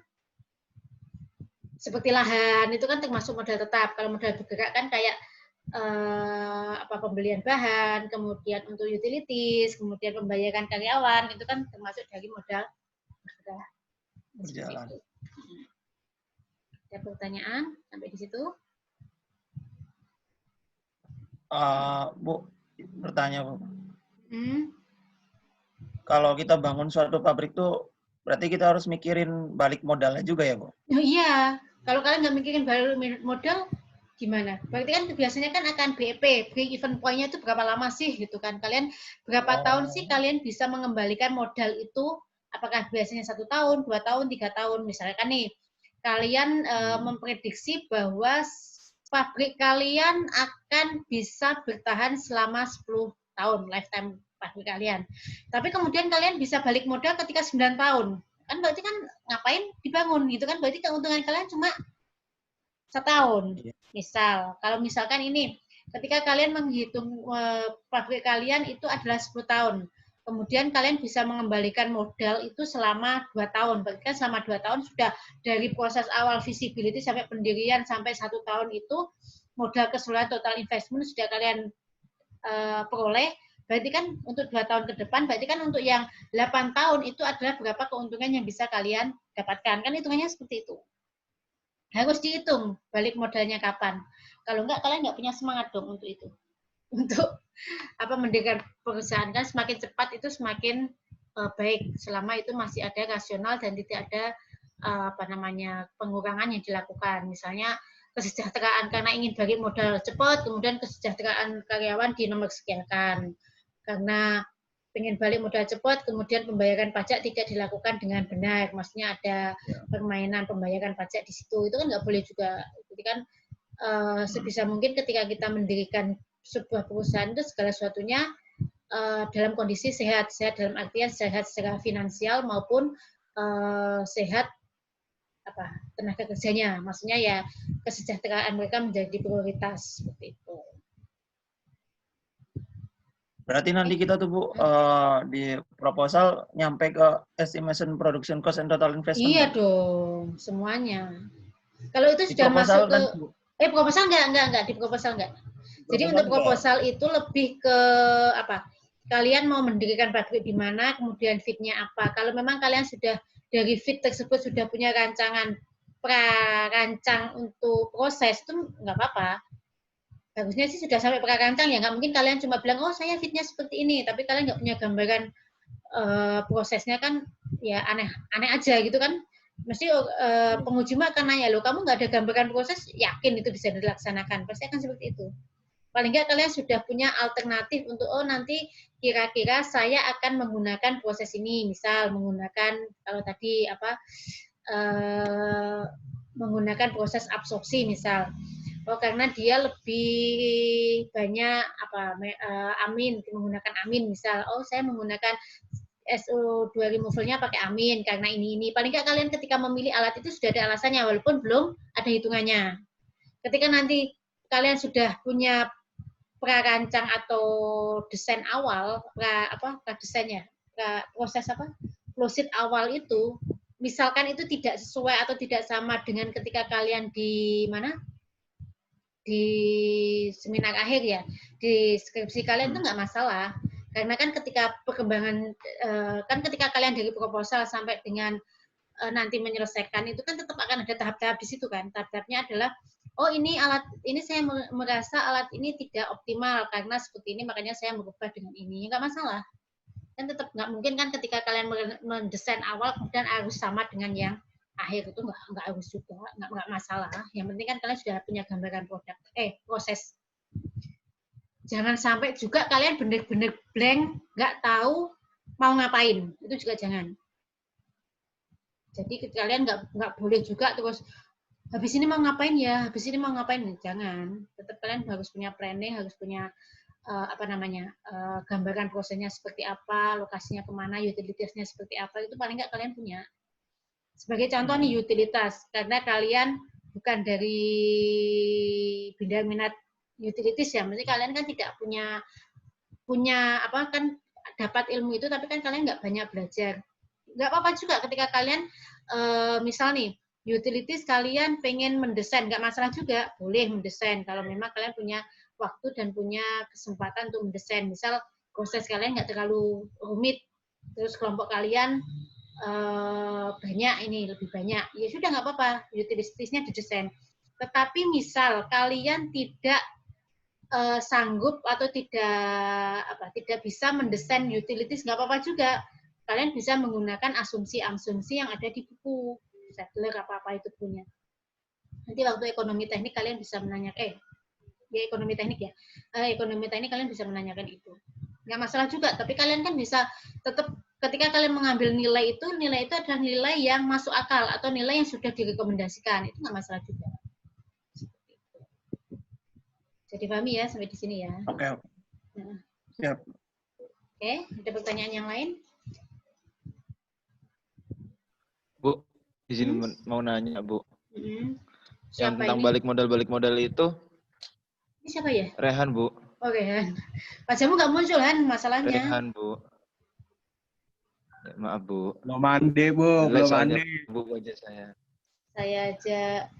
seperti lahan itu kan termasuk modal tetap. Kalau modal bergerak kan kayak pembelian bahan, kemudian untuk utilities, kemudian pembayaran karyawan, itu kan termasuk dari modal bergerak. Berjalan. Ada pertanyaan sampai di situ? Bu, bertanya Bu. Kalau kita bangun suatu pabrik tuh berarti kita harus mikirin balik modalnya juga ya Bu? Oh, iya, kalau kalian nggak mikirin balik modal gimana? Berarti kan biasanya kan akan BEP, break even point-nya itu berapa lama sih gitu kan? Kalian berapa tahun sih kalian bisa mengembalikan modal itu? Apakah biasanya 1 tahun, 2 tahun, 3 tahun? Misalkan nih, kalian memprediksi bahwa pabrik kalian akan bisa bertahan selama 10 tahun, lifetime pabrik kalian. Tapi kemudian kalian bisa balik modal ketika 9 tahun. Kan berarti kan ngapain dibangun gitu kan? Berarti keuntungan kalian cuma 1 tahun. Misal, kalau misalkan ini, ketika kalian menghitung pabrik kalian itu adalah 10 tahun. kemudian kalian bisa mengembalikan modal itu selama 2 tahun. Berarti kan selama 2 tahun sudah dari proses awal visibility sampai pendirian sampai 1 tahun itu modal keseluruhan total investment sudah kalian peroleh. Berarti kan untuk 2 tahun ke depan, berarti kan untuk yang 8 tahun itu adalah berapa keuntungan yang bisa kalian dapatkan. Kan hitungannya seperti itu. Harus dihitung balik modalnya kapan. Kalau enggak, kalian nggak punya semangat dong untuk itu. Untuk mendirikan perusahaan. Kan semakin cepat itu semakin baik selama itu masih ada rasional dan tidak ada pengurangan yang dilakukan. Misalnya kesejahteraan karena ingin balik modal cepat, kemudian kesejahteraan karyawan dinomorsekiankan. Karena ingin balik modal cepat, kemudian pembayaran pajak tidak dilakukan dengan benar. Maksudnya ada permainan pembayaran pajak di situ. Itu kan nggak boleh juga. Jadi kan sebisa mungkin ketika kita mendirikan sebuah perusahaan itu segala sesuatunya dalam kondisi sehat. Sehat dalam artian sehat secara finansial maupun sehat tenaga kerjanya. Maksudnya ya kesejahteraan mereka menjadi prioritas seperti itu. Berarti nanti kita tuh Bu di proposal nyampe ke estimation production cost and total investment. Iya dong, semuanya. Kalau itu Di sudah masuk ke proposal proposal enggak di proposal enggak. Jadi untuk proposal itu lebih ke kalian mau mendirikan pabrik di mana, kemudian fit-nya apa. Kalau memang kalian sudah dari fit tersebut sudah punya rancangan pra-rancang untuk proses itu nggak apa-apa. Bagusnya sih sudah sampai pra-rancang ya, nggak mungkin kalian cuma bilang, oh saya fit-nya seperti ini, tapi kalian nggak punya gambaran prosesnya kan ya aneh aja gitu kan. Mesti penguji mah akan nanya, loh kamu nggak ada gambaran proses, yakin itu bisa dilaksanakan? Pasti akan seperti itu. Paling nggak kalian sudah punya alternatif untuk, oh nanti kira-kira saya akan menggunakan proses ini, misal menggunakan kalau tadi menggunakan proses absorpsi misal. Oh karena dia lebih banyak amin, menggunakan amin misal. Oh saya menggunakan SO2 removal-nya pakai amin karena ini. Paling nggak kalian ketika memilih alat itu sudah ada alasannya walaupun belum ada hitungannya. Ketika nanti kalian sudah punya pra-rancang atau desain awal, proses closed awal itu, misalkan itu tidak sesuai atau tidak sama dengan ketika kalian di seminar akhir ya, di skripsi kalian itu nggak masalah. Karena kan ketika perkembangan, kan ketika kalian dari proposal sampai dengan nanti menyelesaikan itu kan tetap akan ada tahap-tahap di situ kan. Tahap-tahapnya adalah, oh ini alat ini saya merasa alat ini tidak optimal karena seperti ini, makanya saya merubah dengan ini. Nggak masalah. Kan tetap nggak mungkin kan ketika kalian mendesain awal kemudian harus sama dengan yang akhir, itu nggak harus juga, nggak masalah. Yang penting kan kalian sudah punya gambaran proses. Jangan sampai juga kalian benar-benar blank, nggak tahu mau ngapain. Itu juga jangan. Jadi kalian nggak boleh juga terus habis ini mau ngapain ya, habis ini mau ngapain, jangan. Tetap kalian harus punya planning, harus punya gambaran prosesnya seperti apa, lokasinya kemana, utilitasnya seperti apa, itu paling nggak kalian punya. Sebagai contoh nih utilitas, karena kalian bukan dari bidang minat utilities ya, mesti kalian kan tidak punya kan dapat ilmu itu, tapi kan kalian nggak banyak belajar. Nggak apa-apa juga ketika kalian misal nih utilities kalian pengen mendesain, nggak masalah juga, boleh mendesain kalau memang kalian punya waktu dan punya kesempatan untuk mendesain. Misal proses kalian nggak terlalu rumit, terus kelompok kalian lebih banyak, ya sudah nggak apa-apa, utilitiesnya didesain. Tetapi misal kalian tidak sanggup atau tidak bisa mendesain utilities, nggak apa-apa juga. Kalian bisa menggunakan asumsi-asumsi yang ada di buku Sadler apa itu punya. Nanti waktu ekonomi teknik kalian bisa menanyakan, ekonomi teknik kalian bisa menanyakan itu. Nggak masalah juga, tapi kalian kan bisa tetap ketika kalian mengambil nilai itu adalah nilai yang masuk akal atau nilai yang sudah direkomendasikan, itu nggak masalah juga. Jadi pahami ya sampai di sini ya. Oke. Siap. Oke, ada pertanyaan yang lain? Bu, izin mau nanya Bu. Yang Siapa tentang ini? balik modal itu. Ini siapa ya? Rehan Bu. Oh Rehan. Pak Jamu nggak muncul Han masalahnya. Rehan Bu. Ya, maaf Bu. Belum mandi, Bu. Jelek Belum soalnya, mandi. Bu wajah saya. Saya aja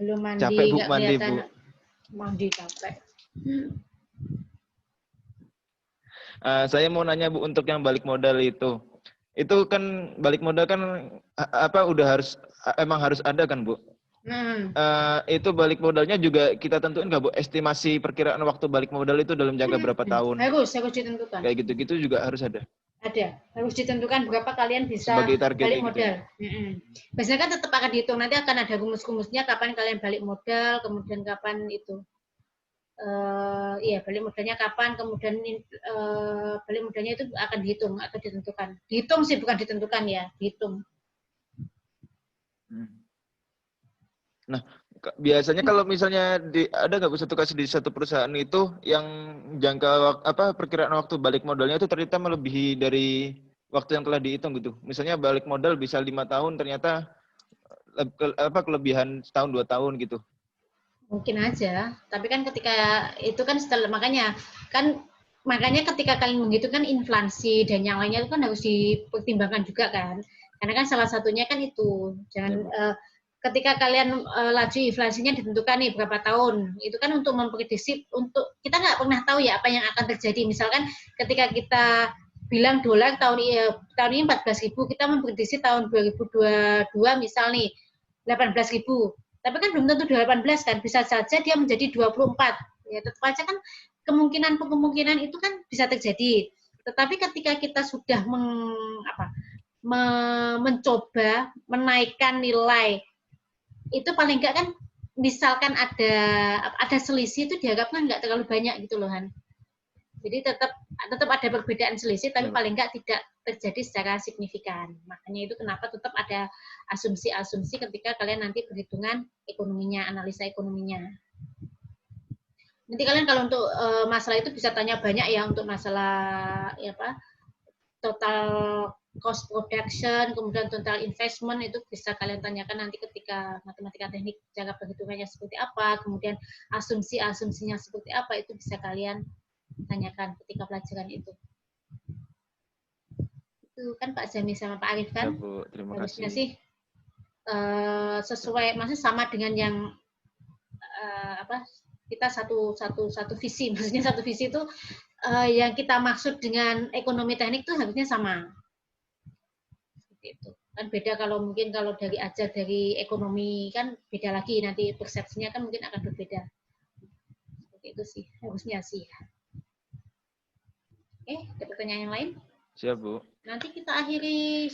belum mandi, Capek Bu nggak mandi kelihatan Bu. mandi capek. Saya mau nanya Bu untuk yang balik modal itu kan balik modal kan udah harus emang harus ada kan Bu? Itu balik modalnya juga kita tentuin nggak Bu? Estimasi perkiraan waktu balik modal itu dalam jangka berapa tahun? Harus ditentukan. Kayak gitu-gitu juga harus ada. Ada, harus ditentukan berapa kalian bisa Sebagai target balik gitu modal. ya? Biasanya kan tetap akan dihitung, nanti akan ada rumus-rumusnya kapan kalian balik modal, kemudian kapan itu. Balik modalnya kapan, kemudian balik modalnya itu akan dihitung atau ditentukan. Dihitung sih, bukan ditentukan ya, dihitung. Nah, biasanya kalau misalnya ada nggak Bu satu kasus di satu perusahaan itu yang jangka perkiraan waktu balik modalnya itu ternyata melebihi dari waktu yang telah dihitung gitu. Misalnya balik modal bisa 5 tahun, ternyata kelebihan setahun 2 tahun gitu. Mungkin aja, tapi kan ketika itu kan setelah makanya ketika kalian menghitungkan inflasi dan yang lainnya itu kan harus dipertimbangkan juga kan, karena kan salah satunya kan itu jangan ketika kalian laju inflasinya ditentukan nih berapa tahun, itu kan untuk memprediksi, untuk kita nggak pernah tahu ya apa yang akan terjadi. Misalkan ketika kita bilang dolar tahun ini 14.000, kita memprediksi tahun 2022 misal nih 18.000. Tapi kan belum tentu 18 kan, bisa saja dia menjadi 24. Ya tetap aja kan kemungkinan itu kan bisa terjadi. Tetapi ketika kita sudah mencoba menaikkan nilai, itu paling enggak kan misalkan ada selisih, itu diharapkan enggak terlalu banyak gitu loh Han. Jadi tetap ada perbedaan selisih, tapi paling enggak tidak terjadi secara signifikan. Makanya itu kenapa tetap ada asumsi-asumsi ketika kalian nanti perhitungan ekonominya, analisa ekonominya. Nanti kalian kalau untuk masalah itu bisa tanya banyak ya, untuk masalah total cost production, kemudian total investment, itu bisa kalian tanyakan nanti ketika matematika teknik cara perhitungannya seperti apa, kemudian asumsi-asumsinya seperti apa, itu bisa kalian tanyakan ketika pelajaran itu. Itu kan Pak Jami sama Pak Arif kan? Ya, Bu, terima harusnya kasih. sih sesuai, maksudnya sama dengan yang kita satu visi, maksudnya satu visi itu yang kita maksud dengan ekonomi teknik itu harusnya sama. Seperti itu. Kan beda kalau mungkin kalau dari ekonomi kan beda lagi, nanti persepsinya kan mungkin akan berbeda. Seperti itu sih, harusnya sih. Oke, ada pertanyaan yang lain? Siap, Bu. Nanti kita akhiri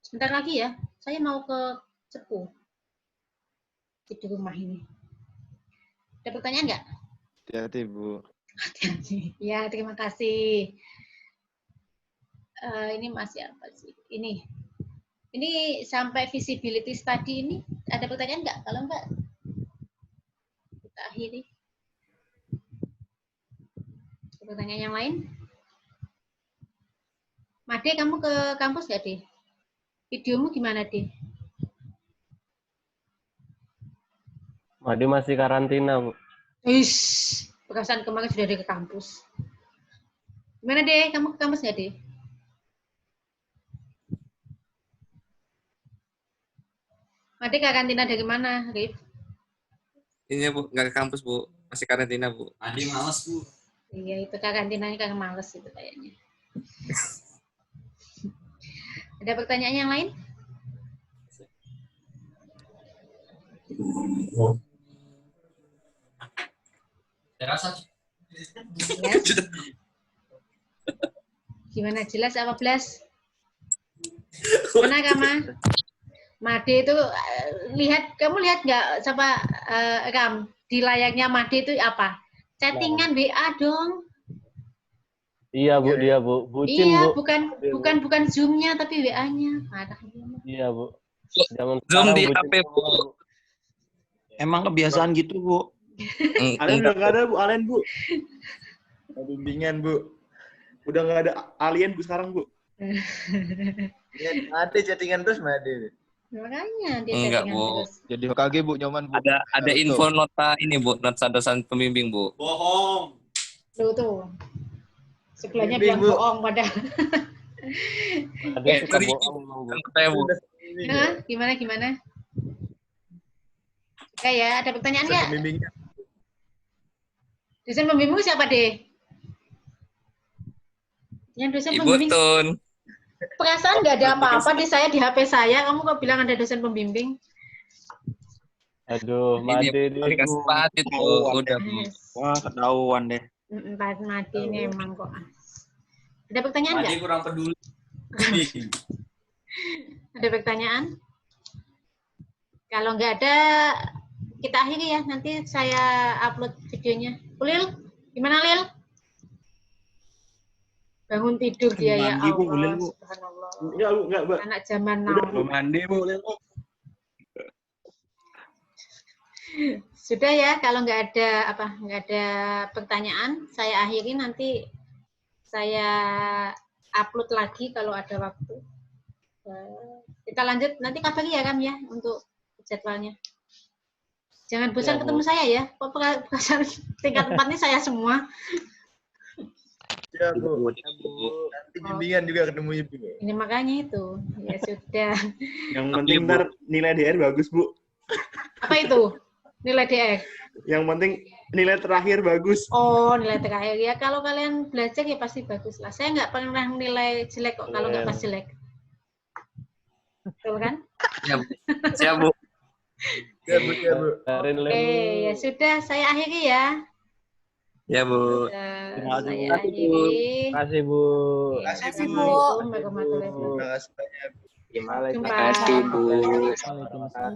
sebentar lagi ya. Saya mau ke Cepu di rumah ini. Ada pertanyaan nggak? Hati-hati, Bu. Hati-hati. Ya, terima kasih. Ini masih apa sih? Ini sampai visibility study ini ada pertanyaan nggak? Kalau nggak, kita akhiri. Pertanyaan yang lain? Made, kamu ke kampus nggak, Deh? Videomu gimana, Deh? Made masih karantina, Bu. Perasaan kemarin sudah ada ke kampus. Gimana, Deh? Kamu ke kampus nggak, Deh? Made karantina dari mana, Rif? Ini Bu, nggak ke kampus Bu, masih karantina Bu. Adi males Bu. Iya, itu karantinanya karena males itu kayaknya. Ada pertanyaan yang lain? Gimana, jelas apa belas? Mana Kama? Made itu kamu lihat nggak sama Ram di layarnya Made itu apa? Chattingan WA dong. Iya Bu, dia Bu, bucin iya, Bu. bukan Zoom-nya tapi WA-nya. Iya Bu. Zoom di HP Bu. Emang kebiasaan gitu Bu. Alen udah nggak ada Bu, Alen Bu. Bimbingan Bu. Udah nggak ada alien Bu sekarang Bu. Made chattingan terus Made. Makanya dia Enggak chattingan Bu. terus. Jadi HKG Bu, nyoman Bu. Ada info nota ini Bu, nota dosen pembimbing Bu. Bohong. Tuh. Sebelahnya Bimbing, bilang Bu. bohong padahal. Ada suka bohong memang, Bu. Gimana? Ya, ada pertanyaan nggak? Dosen pembimbing siapa, deh? Yang dosen Ibu pembimbing. Tun. Perasaan nggak ada apa-apa di saya, di HP saya. Kamu kok bilang ada dosen pembimbing? Aduh, Made deh. Dikasih banget itu. Udah. Wah, ketahuan deh. Pak Made ini emang kok. Ada pertanyaan nggak? Made kurang peduli. Ada pertanyaan? Kalau nggak ada, kita akhiri ya. Nanti saya upload videonya. Lil, gimana Lil? Bangun tidur dia ya Allah. Subhanallah. Enggak, Bu, enggak, Mbak. Anak zaman now. Udah mandi, Bu, Lil. Sudah ya, kalau nggak ada pertanyaan, saya akhiri, nanti saya upload lagi kalau ada waktu. Kita lanjut, nanti kabari ya Ram ya untuk jadwalnya. Jangan bosan ketemu saya ya. Kok perasaan tingkat 4 ini saya semua. Ya, Bu. Nanti bimbingan juga ketemu Ibu. Ini makanya itu. Ya sudah. Yang penting ntar nilai DR bagus, Bu. Apa itu? Nilai DR? Yang penting nilai terakhir bagus. Oh, nilai terakhir. Ya kalau kalian belajar ya pasti bagus lah. Saya nggak pernah nilai jelek kok kalau nggak pas jelek. Betul kan? Siap, Bu. Ya, Bu. Oke, ya sudah. Saya akhiri ya. Ya, Bu. Saya akhiri. Terima kasih, Bu. Assalamualaikum warahmatullahi wabarakatuh. Terima kasih banyak. Jumpa. Terima kasih, Bu. Waalaikumsalam.